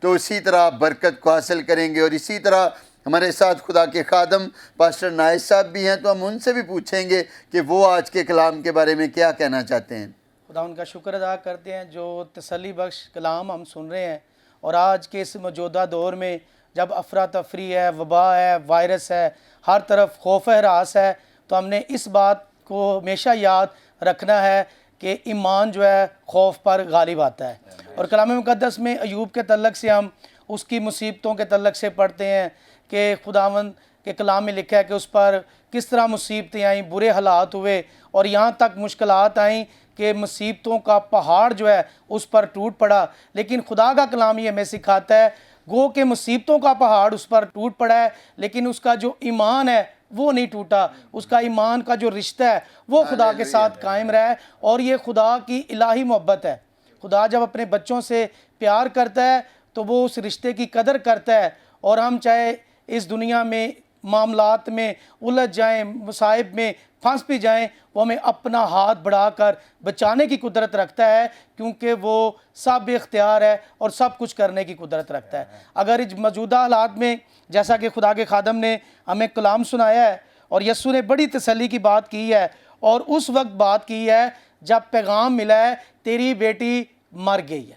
تو اسی طرح آپ برکت کو حاصل کریں گے. اور اسی طرح ہمارے ساتھ خدا کے خادم پاسٹر نائس صاحب بھی ہیں, تو ہم ان سے بھی پوچھیں گے کہ وہ آج کے کلام کے بارے میں کیا کہنا چاہتے ہیں. خدا ان کا شکر ادا کرتے ہیں جو تسلی بخش کلام ہم سن رہے ہیں. اور آج کے اس موجودہ دور میں جب افراتفری ہے, وبا ہے, وائرس ہے, ہر طرف خوف ہراس ہے, تو ہم نے اس بات کو ہمیشہ یاد رکھنا ہے کہ ایمان جو ہے خوف پر غالب آتا ہے. اور کلام مقدس میں ایوب کے تعلق سے ہم اس کی مصیبتوں کے تعلق سے پڑھتے ہیں کہ خداوند کے کلام میں لکھا ہے کہ اس پر کس طرح مصیبتیں آئیں, برے حالات ہوئے, اور یہاں تک مشکلات آئیں کہ مصیبتوں کا پہاڑ جو ہے اس پر ٹوٹ پڑا. لیکن خدا کا کلام یہ ہمیں سکھاتا ہے گو کہ مصیبتوں کا پہاڑ اس پر ٹوٹ پڑا ہے, لیکن اس کا جو ایمان ہے وہ نہیں ٹوٹا. اس کا ایمان کا جو رشتہ ہے وہ خدا کے ساتھ قائم رہا ہے. اور یہ خدا کی الہی محبت ہے. خدا جب اپنے بچوں سے پیار کرتا ہے تو وہ اس رشتے کی قدر کرتا ہے. اور ہم چاہے اس دنیا میں معاملات میں الجھ جائیں, مصائب میں پھنس بھی جائیں, وہ ہمیں اپنا ہاتھ بڑھا کر بچانے کی قدرت رکھتا ہے, کیونکہ وہ سب اختیار ہے اور سب کچھ کرنے کی قدرت رکھتا ہے. اگر اس موجودہ حالات میں جیسا کہ خدا کے خادم نے ہمیں کلام سنایا ہے اور یسوع نے بڑی تسلی کی بات کی ہے, اور اس وقت بات کی ہے جب پیغام ملا ہے تیری بیٹی مر گئی ہے,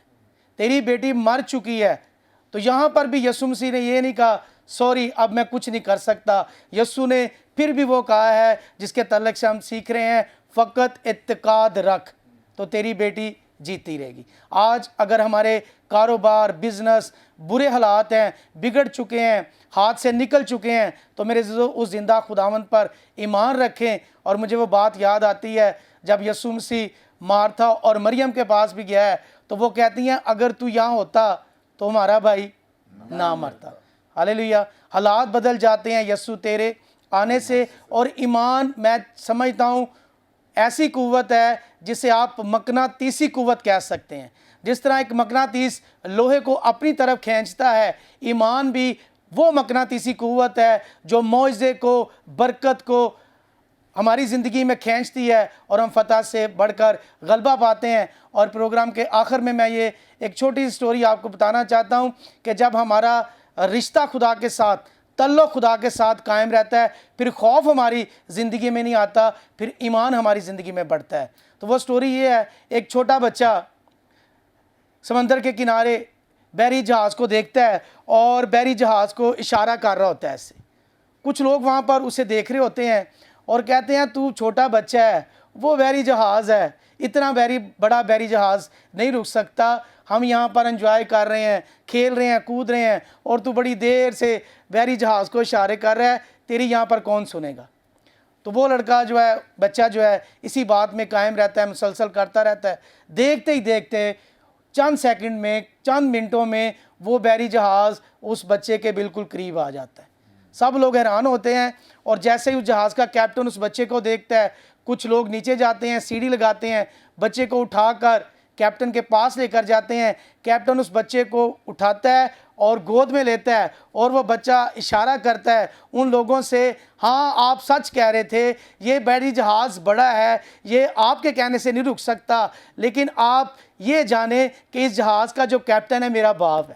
تیری بیٹی مر چکی ہے, تو یہاں پر بھی یسوع مسیح نے یہ نہیں کہا سوری اب میں کچھ نہیں کر سکتا. یسوع نے پھر بھی وہ کہا ہے جس کے تعلق سے ہم سیکھ رہے ہیں, فقط اعتقاد رکھ تو تیری بیٹی جیتی رہے گی. آج اگر ہمارے کاروبار, بزنس برے حالات ہیں, بگڑ چکے ہیں, ہاتھ سے نکل چکے ہیں, تو میرے عزیزو اس زندہ خداوند پر ایمان رکھیں. اور مجھے وہ بات یاد آتی ہے جب یسوع مسیح مارتھا اور مریم کے پاس بھی گیا ہے تو وہ کہتی ہیں اگر تو یہاں ہوتا تو ہمارا بھائی نہ مرتا. ہاللیلویا. حالات بدل جاتے ہیں یسوع تیرے آنے سے. اور ایمان میں سمجھتا ہوں ایسی قوت ہے جسے آپ مقناطیسی قوت کہہ سکتے ہیں. جس طرح ایک مقناطیس لوہے کو اپنی طرف کھینچتا ہے, ایمان بھی وہ مقناطیسی قوت ہے جو معجزے کو, برکت کو ہماری زندگی میں کھینچتی ہے, اور ہم فتح سے بڑھ کر غلبہ پاتے ہیں. اور پروگرام کے آخر میں یہ ایک چھوٹی سی سٹوری آپ کو بتانا چاہتا ہوں کہ جب ہمارا رشتہ خدا کے ساتھ, تعلق خدا کے ساتھ قائم رہتا ہے, پھر خوف ہماری زندگی میں نہیں آتا, پھر ایمان ہماری زندگی میں بڑھتا ہے. تو وہ سٹوری یہ ہے, ایک چھوٹا بچہ سمندر کے کنارے بحری جہاز کو دیکھتا ہے اور بحری جہاز کو اشارہ کر رہا ہوتا ہے ایسے. کچھ لوگ وہاں پر اسے دیکھ رہے ہوتے ہیں اور کہتے ہیں تو چھوٹا بچہ ہے, وہ بحری جہاز ہے, اتنا بڑا بحری جہاز نہیں رک سکتا, ہم یہاں پر انجوائے کر رہے ہیں, کھیل رہے ہیں, کود رہے ہیں, اور تو بڑی دیر سے بحری جہاز کو اشارے کر رہا ہے, تیری یہاں پر کون سنے گا. تو وہ لڑکا جو ہے, بچہ جو ہے, اسی بات میں قائم رہتا ہے, مسلسل کرتا رہتا ہے. دیکھتے ہی دیکھتے چند سیکنڈ میں, چند منٹوں میں وہ بحری جہاز اس بچے کے بالکل قریب آ جاتا ہے. سب لوگ حیران ہوتے ہیں, اور جیسے ہی اس جہاز کا کیپٹن اس بچے کو دیکھتا ہے, کچھ لوگ نیچے جاتے ہیں, سیڑھی لگاتے ہیں, بچے کو اٹھا کر کیپٹن کے پاس لے کر جاتے ہیں. کیپٹن اس بچے کو اٹھاتا ہے اور گود میں لیتا ہے, اور وہ بچہ اشارہ کرتا ہے ان لوگوں سے, ہاں آپ سچ کہہ رہے تھے, یہ بحری جہاز بڑا ہے, یہ آپ کے کہنے سے نہیں رک سکتا, لیکن آپ یہ جانیں کہ اس جہاز کا جو کیپٹن ہے میرا باپ ہے.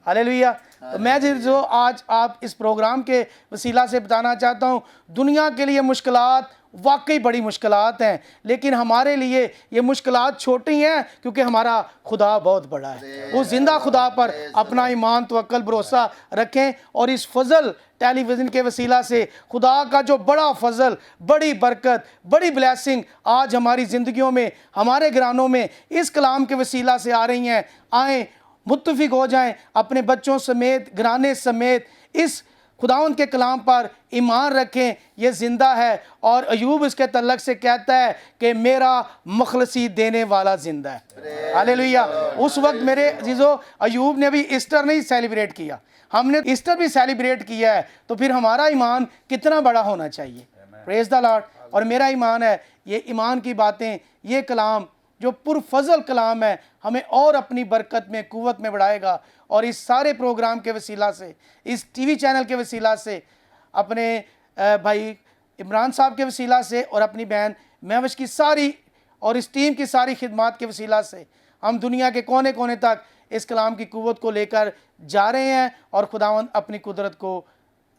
ہاللیلویا. تو میں جو آج آپ اس پروگرام کے وسیلہ سے بتانا چاہتا ہوں, دنیا کے لیے مشکلات واقعی بڑی مشکلات ہیں, لیکن ہمارے لیے یہ مشکلات چھوٹی ہیں کیونکہ ہمارا خدا بہت بڑا ہے. اس زندہ خدا پر اپنا ایمان, توکل, بھروسہ رکھیں, اور اس فضل ٹیلی ویژن کے وسیلہ سے خدا کا جو بڑا فضل, بڑی برکت, بڑی بلیسنگ آج ہماری زندگیوں میں, ہمارے گھرانوں میں اس کلام کے وسیلہ سے آ رہی ہیں. آئیں متفق ہو جائیں اپنے بچوں سمیت, گھرانے سمیت, اس خداوند کے کلام پر ایمان رکھیں. یہ زندہ ہے, اور ایوب اس کے تعلق سے کہتا ہے کہ میرا مخلصی دینے والا زندہ ہے. ہاللیلویا. اس وقت میرے عزیزو ایوب نے بھی ایسٹر نہیں سیلیبریٹ کیا, ہم نے ایسٹر بھی سیلیبریٹ کیا ہے, تو پھر ہمارا ایمان کتنا بڑا ہونا چاہیے. پریز دا لارڈ. اور میرا ایمان ہے یہ ایمان کی باتیں, یہ کلام جو پرفضل کلام ہے, ہمیں اور اپنی برکت میں, قوت میں بڑھائے گا. اور اس سارے پروگرام کے وسیلہ سے, اس ٹی وی چینل کے وسیلہ سے, اپنے بھائی عمران صاحب کے وسیلہ سے, اور اپنی بہن مہوش کی ساری اور اس ٹیم کی ساری خدمات کے وسیلہ سے, ہم دنیا کے کونے کونے تک इस कलाम की कुव्वत को लेकर जा रहे हैं और खुदावंद अपनी कुदरत को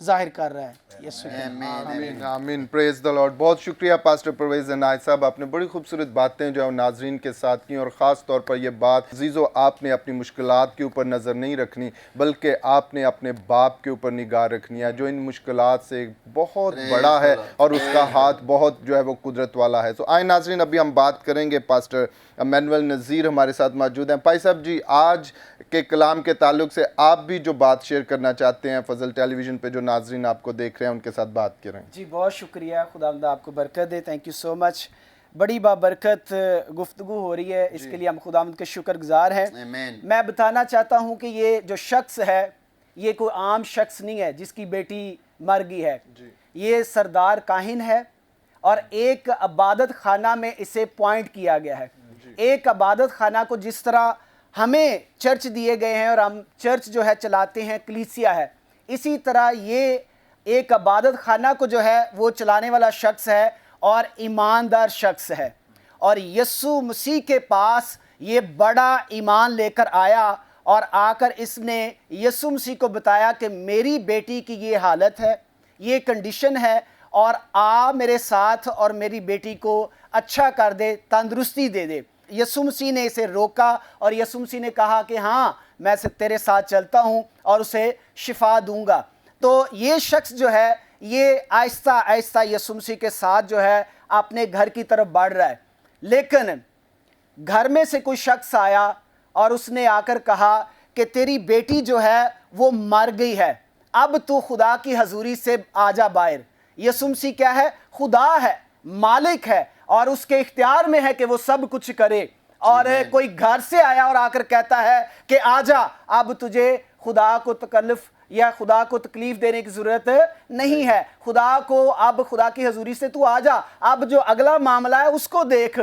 ज़ाहिर कर रहा है। यीशु के नाम। आमीन आमीन, प्रेज द लॉर्ड। बहुत शुक्रिया पास्टर परवेज़ अनायत साहब, आपने बड़ी खूबसूरत बातें जो है नाजरीन के साथ की, और ख़ास तौर पर ये बात अजीज़ो, आपने अपनी मुश्किलात के ऊपर नज़र नहीं रखनी बल्कि आपने अपने बाप के ऊपर निगाह रखनी है जो इन मुश्किलात से बहुत बड़ा है और उसका हाथ बहुत जो है वो कुदरत वाला है। तो आए नाजरीन, अभी हम बात करेंगे, पास्टर इमैनुअल नज़ीर हमारे साथ मौजूद हैं। भाई साहब जी, आज के कलाम के ताल्लुक से आप भी जो बात शेयर करना चाहते हैं, फजल टेलीविज़न पे जो नाजरीन आपको देख रहे हैं उनके साथ बात करें। जी बहुत शुक्रिया, खुदावंद आपको बरकत दे। Thank you so much. बड़ी बाबरकत गुफ्तगू हो रही है, इसके लिए हम खुदावंद के शुक्रगुजार हैं। आमीन। मैं बताना चाहता हूँ कि ये जो शख्स है ये कोई आम शख्स नहीं है जिसकी बेटी मर गई है। ये सरदार काहिन है और एक इबादत खाना में इसे पॉइंट किया गया है। एक इबादत खाना को जिस तरह हमें चर्च दिए गए हैं और हम चर्च जो है चलाते हैं, कलीसिया है, इसी तरह ये एक इबादत खाना को जो है वो चलाने वाला शख्स है और ईमानदार शख्स है। और यीशु मसीह के पास ये बड़ा ईमान लेकर आया और आकर इसने यीशु मसीह को बताया कि मेरी बेटी की ये हालत है, ये कंडीशन है, और आ मेरे साथ और मेरी बेटी को अच्छा कर दे, तंदुरुस्ती दे दे। यीशु मसीह ने इसे रोका और यीशु मसीह ने कहा कि हाँ, मैं तेरे साथ चलता हूँ और उसे शिफा दूंगा। तो ये शख्स जो है ये आहिस्ता आहिस्ता यीशु मसीह के साथ जो है अपने घर की तरफ बढ़ रहा है। लेकिन घर में से कोई शख्स आया और उसने आकर कहा कि तेरी बेटी जो है वो मर गई है, अब तू खुदा की हजूरी से आजा बाहर। यीशु मसीह क्या है? खुदा है, मालिक है, और उसके इख्तियार में है कि वो सब कुछ करे। और कोई घर से आया और आकर कहता है कि आजा, अब तुझे खुदा को तकल्लुफ या खुदा को तकलीफ देने की ज़रूरत नहीं है। खुदा को अब खुदा की हजूरी से तू आजा, अब जो अगला मामला है उसको देख।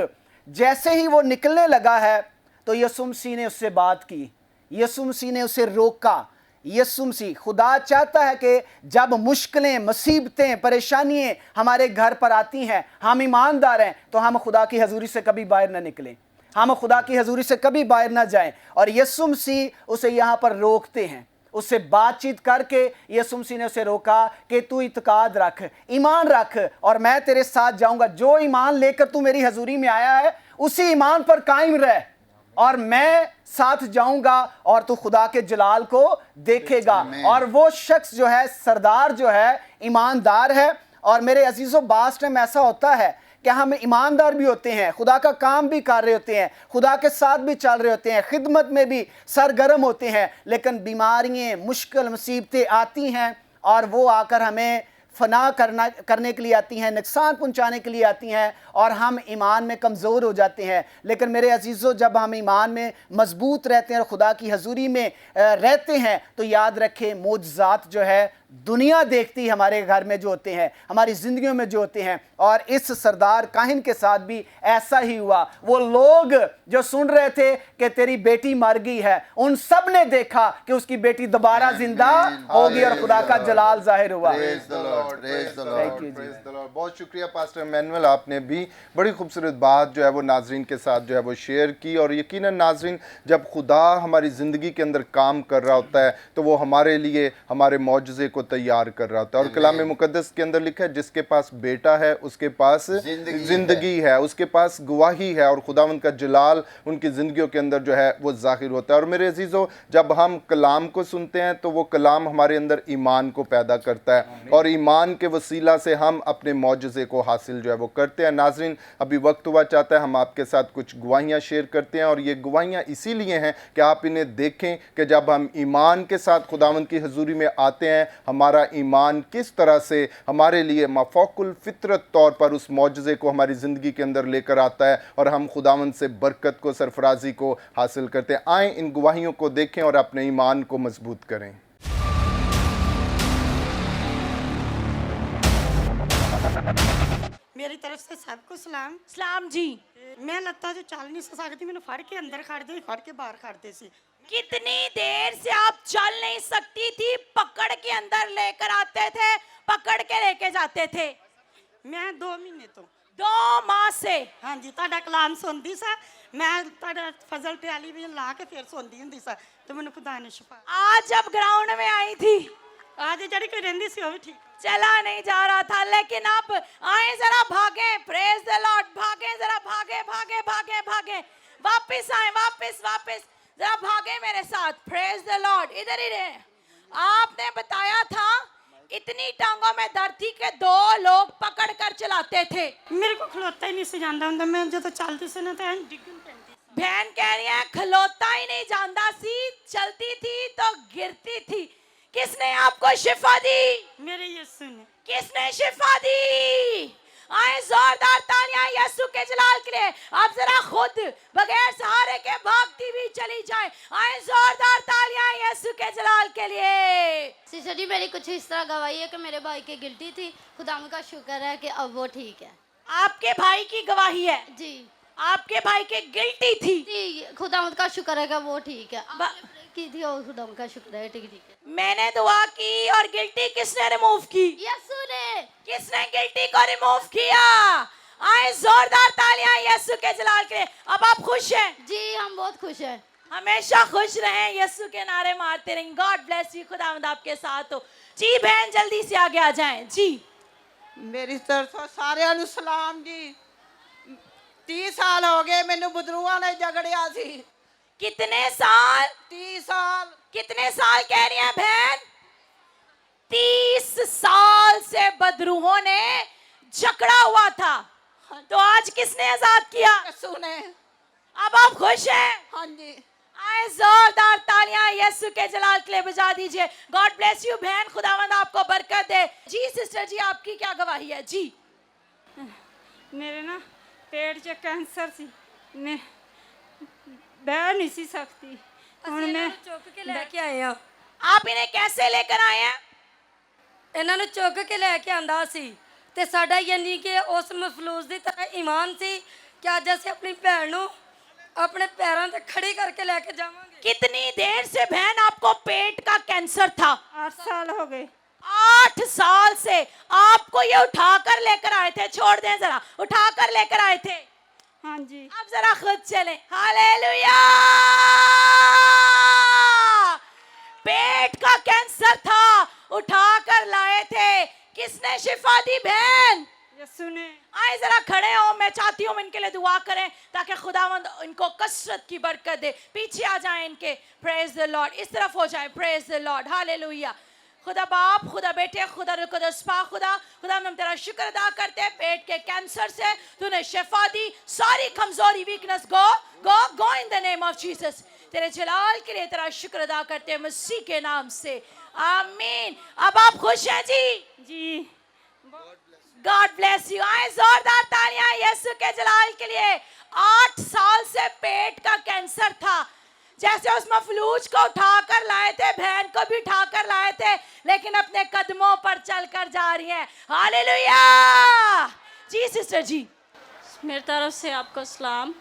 जैसे ही वो निकलने लगा है तो यीशु मसीह ने उससे बात की, यीशु मसीह ने उसे रोका। यीशु मसीह, खुदा चाहता है कि जब मुश्किलें, मुसीबतें, परेशानियां हमारे घर पर आती हैं, हम ईमानदार हैं तो हम खुदा की हजूरी से कभी बाहर ना निकलें, हम खुदा की हजूरी से कभी बाहर ना जाएं। और यीशु मसीह उसे यहाँ पर रोकते हैं, उससे बातचीत करके यीशु मसीह ने उसे रोका कि तू इत्काद रख, ईमान रख, और मैं तेरे साथ जाऊंगा। जो ईमान लेकर तू मेरी हजूरी में आया है उसी ईमान पर कायम रह, और मैं साथ जाऊंगा और तू खुदा के जलाल को देखेगा। और वो शख्स जो है, सरदार जो है, ईमानदार है। और मेरे अजीज़ों, बास टाइम ऐसा होता है कि हम ईमानदार भी होते हैं, खुदा का काम भी कर रहे होते हैं, खुदा के साथ भी चल रहे होते हैं, खिदमत में भी सरगर्म होते हैं, लेकिन बीमारियाँ, मुश्किल, मुसीबतें आती हैं और वो आकर हमें फना करने के लिए आती हैं, नुकसान पहुंचाने के लिए आती हैं, और हम ईमान में कमज़ोर हो जाते हैं। लेकिन मेरे अजीज़ों, जब हम ईमान में मजबूत रहते हैं और खुदा की हजूरी में रहते हैं तो याद रखें, मोजज़ात जो है दुनिया देखती हमारे घर में जो होते हैं, हमारी ज़िंदगियों में जो होते हैं। और इस सरदार काहिन के साथ भी ऐसा ही हुआ। वो लोग जो सुन रहे थे कि तेरी बेटी मर गई है, उन सब ने देखा कि उसकी बेटी दोबारा जिंदा होगी और खुदा का जलाल जाहिर हुआ। बहुत शुक्रिया पास्टर इमैनुअल, आपने भी बड़ी खूबसूरत बात जो है वो नाजरीन के साथ जो है वो शेयर की। और यकीनन नाजरीन, जब खुदा हमारी ज़िंदगी के अंदर काम कर रहा होता है तो वो हमारे लिए हमारे मौजज़े को तैयार कर रहा होता है। और कलाम मुकद्दस के अंदर लिखा है, जिसके पास बेटा है उसके पास जिंदगी है, उसके पास गवाही है, और खुदावंद का जलाल उनकी ज़िंदगियों के अंदर जो है वो ज़ाहिर होता है। और मेरे अजीज़ों, जब हम कलाम को सुनते हैं तो वो कलाम हमारे अंदर ईमान को पैदा करता है, और ईमान के वसीला से हम अपने मौजज़े को हासिल जो है वो करते हैं। नाजरीन, अभी वक्त हुआ चाहता है हम आपके साथ कुछ गवाहियाँ शेयर करते हैं, और ये गवाहियाँ इसीलिए हैं कि आप इन्हें देखें कि जब हम ईमान के साथ खुदावंद की हजूरी में आते हैं, हमारा ईमान किस तरह से हमारे लिए माफौकुल फितरत तौर पर उस मौजज़े को हमारी ज़िंदगी के अंदर लेकर आता है, और हम खुदावंद से बरकत को, सरफराजी को हासिल करते हैं। आएँ इन गवाहियों को देखें और अपने ईमान को मजबूत करें। मेरी तरफ से सबको सलाम। सलाम जी। मैं लत्ता जो चल नहीं सकती, मैंने फड़ के अंदर खड़ दे, फड़ के बाहर खड़ते सी। कितनी देर से आप चल नहीं सकती थी? पकड़ के अंदर लेकर आते थे, पकड़ के लेके जाते थे। मैं 2 महीने तो 2 माह से हाँ जी ਤੁਹਾਡਾ ਕਲਾਮ ਸੁਣਦੀ ਸਾਂ ਮੈਂ ਤੁਹਾਡਾ ਫਜ਼ਲ ਟੈਲੀਵਿਜ਼ਨ ਲਾ ਕੇ ਫਿਰ ਸੁਣਦੀ ਹੁੰਦੀ ਸਾਂ ਤੇ ਮੈਨੂੰ ਖੁਦਾ ਨੇ ਸ਼ਿਫਾ आज जब ग्राउंड में आई थी ਅੱਜ ਜਿਹੜੀ ਕੋਈ ਰਹਿੰਦੀ ਸੀ ਉਹ ਵੀ ठीक चला नहीं जा रहा था, लेकिन अब आए जरा भागे, प्रेज द लॉर्ड, भागे जरा, भागे भागे भागे भागे, वापस आए, वापस वापस जरा भागे मेरे साथ, प्रेज द लॉर्ड। इधर ही रहे। आपने बताया था इतनी टांगों में दर्द थी कि 2 लोग पकड़ कर चलाते थे। ਮੇਰੇ ਕੋ ਖਲੋਤਾ ਹੀ ਨਹੀਂ ਸੀ ਜਾਂਦਾ ਹੁੰਦਾ ਮੈਂ ਜਦੋਂ ਚੱਲਦੀ ਸੀ ਨਾ ਤਾਂ ਡਿੱਗਣ ਪੈਂਦੀ ਸੀ बहन कह रही है खलोता ही नहीं जानता सी, चलती थी तो गिरती थी। किसने आपको शिफा दी? ਮੇਰੇ ਯਿਸੂ ਨੇ किसने शिफा दी? आए जोरदार तालियां यीशु के जलाल के लिए। आप जरा खुद बगैर सहारे के भागती हुई चली जाए। आए जोरदार तालियां यीशु के जलाल के लिए। सिस्टर जी मेरी कुछ इस तरह गवाही है कि मेरे भाई की गिल्टी थी, खुदा का शुक्र है कि अब वो ठीक है। आपके भाई की गवाही है? जी आपके भाई के गिल्टी थी? जी खुदा का शुक्र है कि वो ठीक है। आपने pray की थी और खुदा का शुक्र है ठीक है। मैंने दुआ की और गिल्टी किसने रिमूव की? यीशु ने। किसने गिल्टी को रिमूव किया? आए जोरदार तालियां यीशु के जलाल के लिए। अब आप खुश हैं? जी हम बहुत खुश हैं। हमेशा खुश रहें, यीशु के नारे मारते रहें। गॉड ब्लेस यू, खुदावंद आपके साथ हो। जी बहन जल्दी से आगे आ जाएं। जी ਮੇਰੀ ਤਰਫੋਂ ਸਾਰਿਆਂ ਨੂੰ ਸਲਾਮ ਜੀ 30 ਸਾਲ ਹੋ ਗਏ ਮੈਨੂੰ ਬਦਰੂਆਂ ਨੇ ਝਗੜਿਆ ਸੀ कितने साल? 30 साल कितने साल कह रही हैं बहन? 30 साल से बदरूहों ने झगड़ा हुआ था, तो आज किसने आजाद किया? यीशु ने अब आप खुश हैं? हाँ जी आए जोरदार तालियां यीशु के जलाल के लिए बजा दीजिए। गॉड ब्लेस यू बहन, खुदावंद आपको बरकत दे। जी सिस्टर जी आपकी क्या गवाही है? जी ਮੇਰੇ ਨਾ ਪੇਟ 'ਚ ਕੈਂਸਰ ਸੀ ਮੈਂ ਬਹਿ ਨਹੀਂ ਸੀ ਸਕਦੀ ਹੁਣ ਮੈਂ ਚੁੱਕ ਕੇ ਲੈ ਕੇ ਆਏ ਆ। आप इन्हें कैसे लेकर आए हैं? ਇਹਨਾਂ ਨੂੰ ਚੁੱਕ ਕੇ ਲੈ ਕੇ ਆਂਦਾ ਸੀ ਤੇ ਸਾਡਾ ਯਾਨੀ ਕਿ ਉਸ ਮਫਲੂਸ ਦੀ ਤਰ੍ਹਾਂ ਈਮਾਨ ਸੀ ਕਿ ਅੱਜ ਅਸੀਂ ਆਪਣੀ ਭੈਣ ਨੂੰ ਆਪਣੇ ਪੈਰਾਂ ਤੇ ਖੜੀ ਕਰਕੇ ਲੈ ਕੇ ਜਾਵਾਂਗੇ। कितनी देर से बहन आपको पेट का कैंसर था? 8 साल हो गए 8 साल से आपको ये उठाकर लेकर आए थे। छोड़ दें जरा, उठाकर लेकर आए थे। हाँ जी अब जरा खुद चलें। हालेलुया। पेट का कैंसर था, उठाकर लाए थे। किसने शिफा दी बहन? यीशु ने आए जरा खड़े हो, मैं चाहती हूँ इनके लिए दुआ करें ताकि खुदावंद इनको कसरत की बरकत दे। पीछे आ जाएं इनके। Praise the Lord. इस तरफ हो जाएं। Praise the lord. हालेलुया। खुदा बाप, खुदा बेटे, खुदा रुकदस पा, खुदा हम तेरा शुक्र अदा करते हैं पेट के कैंसर से तूने शिफा दी। सारी कमजोरी weakness go go go in the name of Jesus. तेरे जलाल के लिए तेरा शुक्र अदा करते हैं मसीह के नाम से, आमीन। अब आप खुश हैं जी? जी गॉड ब्लेस यू। आए जोरदार तालियां यीशु के जलाल के लिए। 8 साल से पेट का कैंसर था, जैसे उस मफलूज को उठाकर लाए थे, बहन को भी उठाकर लाए थे, लेकिन अपने कदमों पर चलकर जा रही हैं। हालेलुया। जी सिस्टर जी मेरी तरफ से आपको सलाम।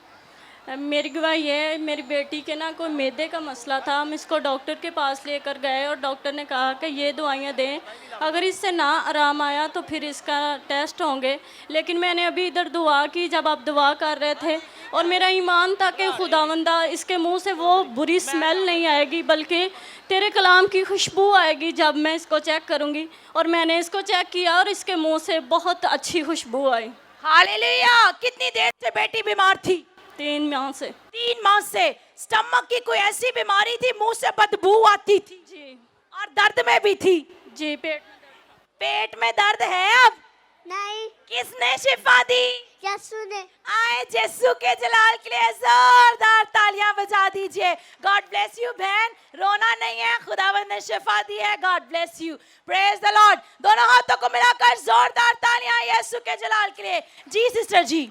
मेरी गवाही है, मेरी बेटी के ना कोई मैदे का मसला था, हम इसको डॉक्टर के पास लेकर गए और डॉक्टर ने कहा कि ये दवाइयाँ दें, अगर इससे ना आराम आया तो फिर इसका टेस्ट होंगे। लेकिन मैंने अभी इधर दुआ की, जब आप दुआ कर रहे थे, और मेरा ईमान था कि खुदावंदा इसके मुंह से वो बुरी स्मेल नहीं आएगी बल्कि तेरे कलाम की खुशबू आएगी जब मैं इसको चेक करूँगी। और मैंने इसको चेक किया और इसके मुंह से बहुत अच्छी खुशबू आई। हालेलुया। कितनी देर से बेटी बीमार थी? 3 माह से। 3 माह से। स्टमक की कोई ऐसी बीमारी थी, मुंह से बदबू आती थी जी, और दर्द में भी थी? जी पेट में दर्द है अब? नहीं किसने शिफा दी? यीशु ने। आए यीशु के जलाल के लिए जोरदार तालियां बजा दीजिए। गॉड ब्लेस यू बहन, रोना नहीं है, खुदावंद ने शिफा दी है। God bless you. Praise the Lord. दोनों हाथों को मिलाकर जोरदार तालियां यीशु के जलाल के लिए। जी सिस्टर जी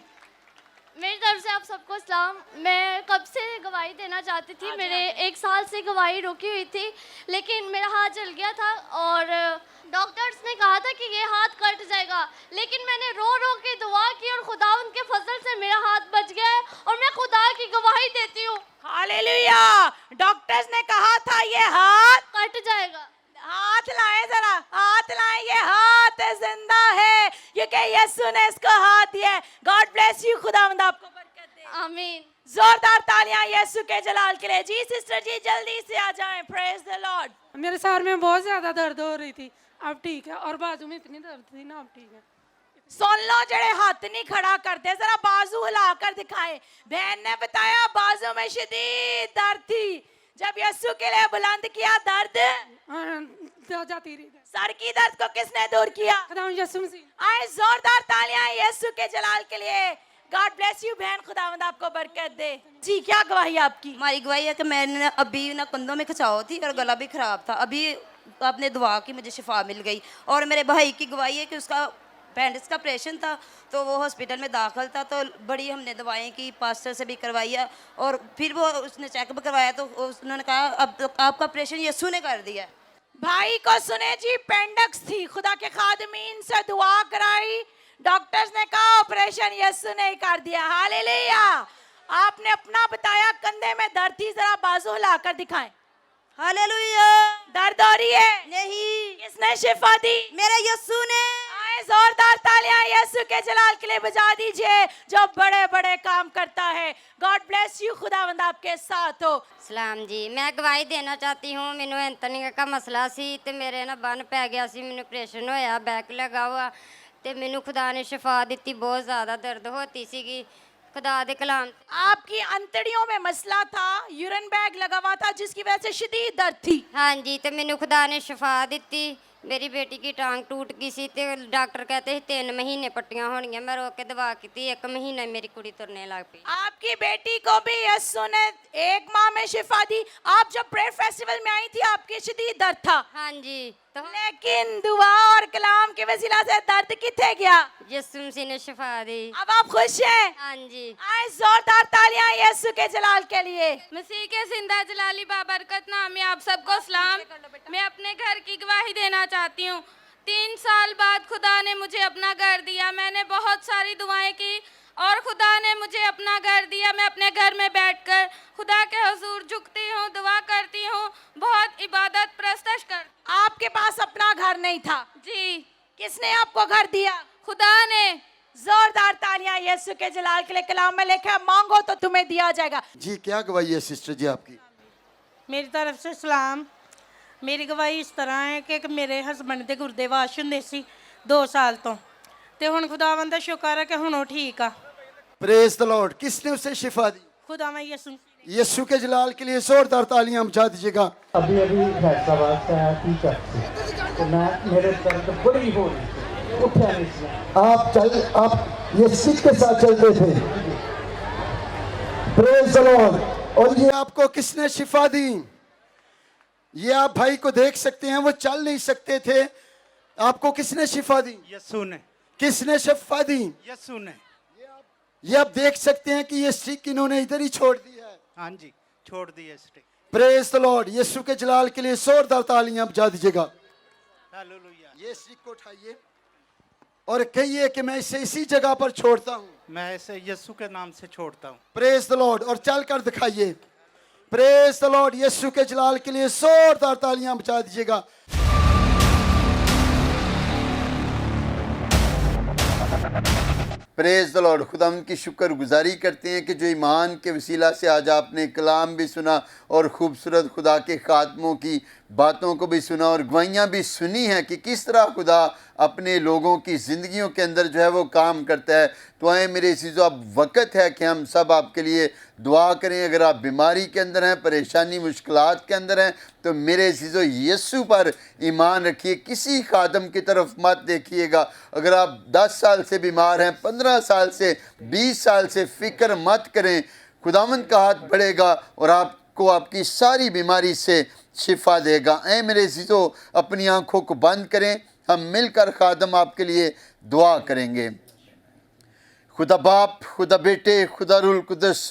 मेरी तरफ से आप सबको सलाम। मैं कब से गवाही देना चाहती थी, मेरे 1 साल से गवाही रुकी हुई थी, लेकिन मेरा हाथ जल गया था और डॉक्टर्स ने कहा था कि ये हाथ कट जाएगा, लेकिन मैंने रो रो के दुआ की और खुदा उनके फजल से मेरा हाथ बच गया है और मैं खुदा की गवाही देती हूँ। हालेलुया। डॉक्टर्स ने कहा था ये हाथ कट जाएगा। हाथ लाए जरा, हाथ लाए, ये हाथ जिंदा है, ये क्योंकि यीशु ने इसको हाथ दिया है। गॉड ब्लेस यू, खुदावंद आपको बरकत दे। आमीन। जोरदार तालियां यीशु के जलाल के लिए। जी सिस्टर जी जल्दी से आ जाएं। Praise the Lord. मेरे सर में बहुत ज़्यादा दर्द हो रही थी, अब ठीक है, और बाजू में इतनी दर्द थी ना, अब ठीक है। सुन लो, जड़े हाथ नहीं खड़ा करते जरा बाजू हिलाकर दिखाएं। बहन ने बताया बाजू में शदीद दर्द थी, जब यीशु के लिए बुलंद किया दर्द जाती रही। सर की दर्द को किसने दूर किया? यीशु मसीह। आए जोरदार तालियां यीशु के जलाल के लिए। गॉड ब्लेस यू बहन, खुदावंद आपको बरकत दे। जी क्या गवाही आपकी? हमारी गवाही है कि मैंने अभी ना कंधों में खिंचाव थी और गला भी खराब था, अभी आपने दुआ की मुझे शिफा मिल गई। और मेरे भाई की गवाही है कि उसका अपेंडिक्स का ऑपरेशन था, तो वो हॉस्पिटल में दाखिल था, तो बड़ी हमने दवाएं की, पास्टर से भी करवाई है, और फिर वो उसने चेकअप करवाया तो उन्होंने कहा अब तो आपका ऑपरेशन यीशु ने कर दिया। भाई को सुने जी, पेंडक्स थी, खुदा के खादमीन से दुआ कराई, डॉक्टर्स ने कहा ऑपरेशन यीशु ने कर दिया। हालेलुया। आपने अपना बताया कंधे में दर्द थी, जरा बाजू हिलाकर दिखाएं। हालेलुया। दर्द हो रही है? नहीं। किसने शिफा दी? मेरे यीशु ने। आए जोरदार तालियां यीशु के जलाल के लिए बजा दीजिए, जो बड़े बड़े काम करता है। गॉड ब्लेस यू, खुदावंद आपके साथ हो। सलाम जी, मैं गवाही देना चाहती हूँ। मैनू एंथनी का मसला सी ते मेरे ना बन पै गया सी, मैनू ऑपरेशन होया, बैक लगा हुआ, ते मैनू खुदा ने शिफा दी। बहुत ज़्यादा दर्द होती सी, खुदा दे कलाम। आपकी अंतड़ियों में मसला था, यूरिन बैग लगा हुआ था, जिसकी वजह से शदीद दर्द थी। हाँ जी, तो मैनू खुदा ने शिफा दी। मेरी बेटी की टांग टूट गई सी, ते डॉक्टर कहते 3 महीने पट्टियां होनियां। मैं रोक के दवा की, 1 महीने मेरी कुड़ी तुरने लग पई। आपकी बेटी को भी यीशु ने 1 माह में शिफा दी। आप जब प्रेयर फेस्टिवल में आई थी आपकी शदीद दर्द था। हाँ जी, तो लेकिन दुआ और कलाम के वसीला से दर्द किथे गया? यीशु मसीह ने शिफा दी। अब आप खुश हैं? हाँ जी। आए जोरदार तालियां यीशु के जलाल के लिए। मसीह के जिंदा जलाली बाबरकत नाम में आप सबको सलाम। मैं अपने घर की गवाही देना चाहती हूँ। 3 साल बाद खुदा ने मुझे अपना घर दिया। मैंने बहुत सारी दुआएं की और खुदा ने मुझे अपना घर दिया। मैं अपने घर में बैठकर खुदा के हुजूर झुकती हूँ, दुआ करती हूँ, बहुत इबादत प्रस्तश कर। आपके पास अपना घर नहीं था? जी। किसने आपको घर दिया? खुदा ने। जोरदार तालियां यीशु के जलाल के लिए। कलाम में लिखा है मांगो तो तुम्हें दिया जाएगा। जी क्या गवाही है सिस्टर जी आपकी? मेरी तरफ से सलाम। मेरी गवाही इस तरह है कि मेरे हसबैंड ਦੇ ਗੁਰਦੇ ਵਾਸ਼ ਹੁੰਦੇ ਸੀ 2 ਸਾਲ ਤੋਂ, ਤੇ ਹੁਣ ਖੁਦਾਵੰਦ ਦਾ ਸ਼ੁਕਰ ਹੈ ਕਿ ਹੁਣ ਉਹ ਠੀਕ ਆ। Praise the Lord. किसने उसे शिफा दी? खुदावन यीशु। यीशु के जलाल के लिए जोरदार तालियां बजा दीजिएगा। अभी अभी फैसलाबाद से आया थी चर्च से, तो मैं मेरे दर्द बड़ी हो रही थी, उठा नहीं था। आप ये सिख के साथ चलते थे। Praise the Lord. और ये आपको किसने शिफा दी? ये आप भाई को देख सकते हैं, वो चल नहीं सकते थे, आपको किसने शिफा दी? यीशु ने। किसने शिफा दी? यीशु ने। ये आप देख सकते हैं कि ये स्टिक इन्होंने इधर ही छोड़ दिया है। हाँ जी, छोड़ दिया stick. Praise the lord. Yeshu के जलाल के लिए जोरदार तालियां बजा दीजिएगा। हालेलुया। ये स्टिक को उठाइए और कहिए कि मैं इसे इसी जगह पर छोड़ता हूँ। मैं इसे यीशु के नाम से छोड़ता हूँ। Praise the Lord. और चल कर दिखाइए। Praise the lord. यीशु के जलाल के लिए जोरदार तालियां बजा दीजिएगा। Praise the Lord. खुदा उनकी शुक्र गुजारी करते हैं कि जो ईमान के वसीला से आज आपने कलाम भी सुना और ख़ूबसूरत खुदा के ख़ात्मों की बातों को भी सुना और गवाहियाँ भी सुनी हैं कि किस तरह खुदा अपने लोगों की ज़िंदगियों के अंदर जो है वो काम करता है। तो आए मेरे चीज़ों, अब वक्त है कि हम सब आपके लिए दुआ करें। अगर आप बीमारी के अंदर हैं, परेशानी मुश्किलात के अंदर हैं, तो मेरे चीज़ों यीशु पर ईमान रखिए, किसी खादम की तरफ मत देखिएगा। अगर आप 10 साल से बीमार हैं, 15 साल से, 20 साल से, फ़िक्र मत करें, खुदावंद का हाथ बढ़ेगा और आपको आपकी सारी बीमारी से शिफा देगा। ऐ मेरे चीज़ों, अपनी आँखों को बंद करें, हम मिलकर खादम आपके लिए दुआ करेंगे। खुदा बाप, खुदा बेटे, खुदा रूल कुदस,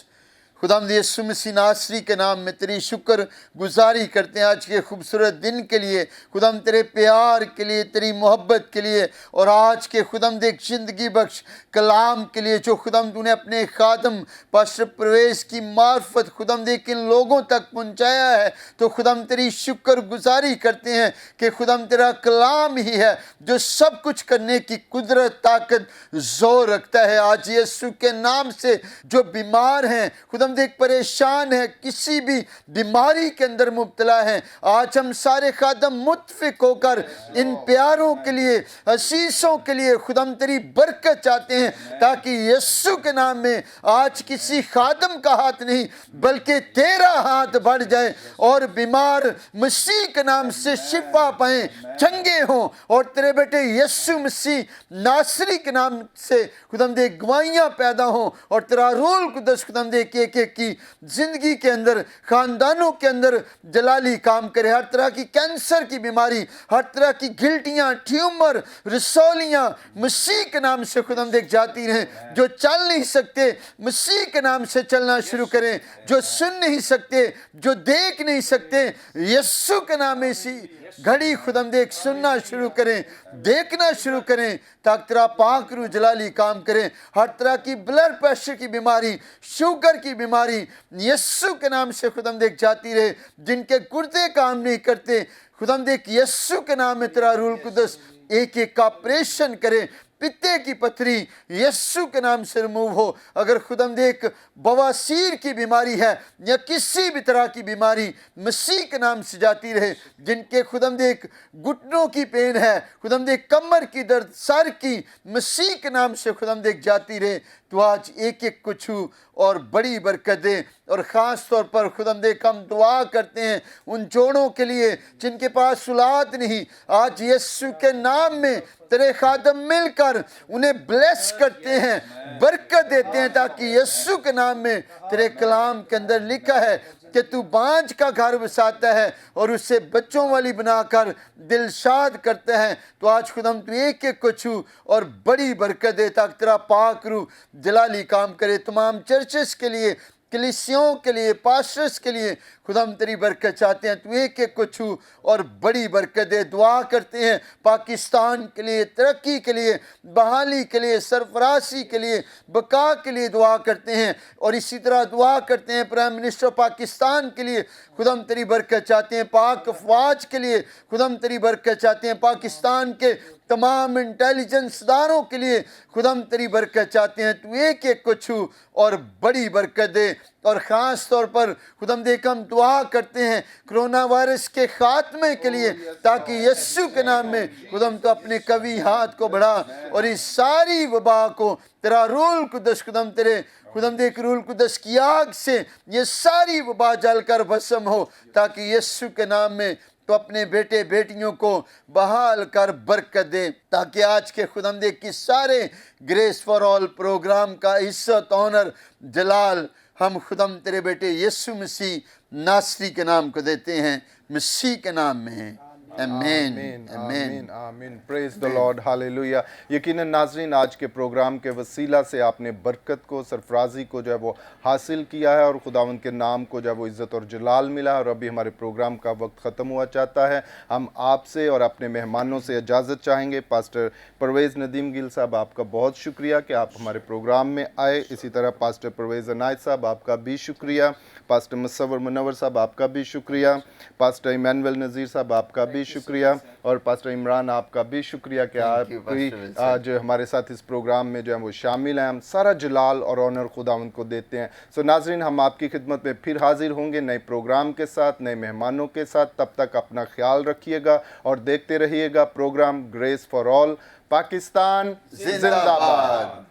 खुदावंद यीशु मसीह नासरी के नाम में तेरी शुक्र गुजारी करते हैं आज के खूबसूरत दिन के लिए, खुदावंद तेरे प्यार के लिए, तेरी मोहब्बत के लिए, और आज के खुदावंद एक ज़िंदगी बख्श कलाम के लिए जो खुदावंद तूने अपने खादम पास्टर परवेज़ की मार्फत खुदावंद एक इन लोगों तक पहुँचाया है। तो खुदावंद तेरी शुक्र गुजारी करते हैं कि खुदावंद तेरा कलाम ही है जो सब कुछ करने की कुदरत, ताकत, जोर रखता है। आज यीशु के नाम से जो बीमार हैं, खुदावंद एक परेशान है, किसी भी बीमारी के अंदर मुब्तला हैं, आज हम सारे खादम मुत्फिक होकर इन प्यारों के लिए, असीसों के लिए खुदावंद तेरी बरकत चाहते हैं, ताकि यीशु के नाम में आज किसी खादम का हाथ नहीं बल्कि तेरा हाथ बढ़ जाए और बीमार मसीह के नाम से शिफा पाएं, चंगे हों, और तेरे बेटे यीशु मसीह नासरी के नाम से खुदावंद गवाहियाँ पैदा हों, और तेरा रूह कुद्दस खुदावंद एक की ज़िंदगी के अंदर, ख़ानदानों के अंदर जलाली काम करे। हर तरह की कैंसर की बीमारी, हर तरह की गिल्टियाँ, ट्यूमर, रसौलियाँ मसीह के नाम से खुदावंद जाती रहें। जो चल नहीं सकते मसीह के नाम से चलना शुरू करें, जो सुन नहीं सकते, जो देख नहीं सकते, यीशु के नाम में इसी घड़ी खुदावंद सुनना शुरू करें, देखना शुरू करें, ताकि तेरा पाक रूह जलाली काम करें। हर तरह की ब्लड प्रेशर की बीमारी, शुगर की बीमारी यीशु के नाम से खुदावंद जाती रहे। जिनके गुर्दे काम नहीं करते खुदावंद यीशु के नाम में तेरा रूह कुद्दस एक एक का ऑपरेशन करे। पित्ते की पथरी यीशु के नाम से रिमूव हो। अगर खुदावंद एक बवासीर की बीमारी है या किसी भी तरह की बीमारी मसीह के नाम से जाती रहे। जिनके खुदावंद एक घुटनों की पेन है, खुदावंद एक कमर की दर्द, सर की मसीह के नाम से खुदावंद जाती रहे। तो आज एक एक को छू और बड़ी बरकत दे। और ख़ास तौर पर खुदावंद हम दुआ करते हैं उन जोड़ों के लिए जिनके पास औलाद नहीं, आज यीशु के नाम में तेरे खादम मिलकर उन्हें ब्लेस करते हैं, बरकत देते हैं, ताकि यीशु के नाम में तेरे कलाम के अंदर लिखा है कि तू बांझ का घर बसाता है और उसे बच्चों वाली बनाकर दिलशाद करता है। तो आज खुदाम तू एक एक को छू और बड़ी बरकत दे, ताकि तेरा पाक रूह जलाली काम करे। तमाम चर्चेस के लिए, कलीसियों के लिए, पास्टर्स के लिए खुदाम तेरी बरकत चाहते हैं। तू एक एक को छू और बड़ी बरकत दे। दुआ करते हैं पाकिस्तान के लिए, तरक्की के लिए, बहाली के लिए, सरफराजी के लिए, बका के लिए दुआ करते हैं। और इसी तरह दुआ करते हैं प्राइम मिनिस्टर पाकिस्तान के लिए, खुदाम तेरी बरकत चाहते हैं। पाक अफवाज के लिए खुदाम तेरी बरकत चाहते हैं। पाकिस्तान के तमाम इंटेलिजेंस दारों के लिए खुदाम तेरी बरकत चाहते हैं। तू एक एक को छू और बड़ी बरकत दे। और ख़ास तौर पर खुदाम देख हम दुआ करते हैं कोरोना वायरस के ख़ात्मे के लिए, ताकि यीशु के नाम में खुदाम तो अपने कवी हाथ को बढ़ा और इस सारी वबा को तेरा रूह कुद्दस खुदाम तेरे खुदाम देख रूह कुद्दस की आग से ये सारी वबा जलकर भस्म हो, ताकि यीशु के नाम में तो अपने बेटे बेटियों को बहाल कर बरकत दे। ताकि आज के खुदावंद की सारे ग्रेस फॉर ऑल प्रोग्राम का इज्जत, ऑनर, जलाल हम खुदाम तेरे बेटे यीशु मसीह नासरी के नाम को देते हैं, मसीह के नाम में है। आमीन आमीन आमीन। Praise the lord, hallelujah. यकीनन नाज़रीन, आज के प्रोग्राम के वसीला से आपने बरकत को, सरफराजी को जो है वो हासिल किया है और खुदावंद के नाम को जो है वो इज़्ज़त और जलाल मिला। और अभी हमारे प्रोग्राम का वक्त ख़त्म हुआ चाहता है। हम आपसे और अपने मेहमानों से इजाज़त चाहेंगे। पास्टर परवेज़ नदीम गिल साहब, आपका बहुत शुक्रिया कि आप हमारे प्रोग्राम में आए। इसी तरह पास्टर परवेज़ अनायत साहब, आपका भी शुक्रिया। पास्टर मुसव्वर मुनव्वर साहब, आपका भी शुक्रिया। पास्टर इमानुएल नज़ीर साहब, आपका भी शुक्रिया। और पास्टर इमरान, आपका भी शुक्रिया कि आप भी आज हमारे साथ इस प्रोग्राम में जो है वो शामिल हैं। हम सारा जलाल और ऑनर खुदावंद को देते हैं। सो नाज़रीन, हम आपकी खिदमत में फिर हाजिर होंगे नए प्रोग्राम के साथ, नए मेहमानों के साथ। तब तक अपना ख्याल रखिएगा और देखते रहिएगा programme Grace for All. Pakistan जिंदाबाद।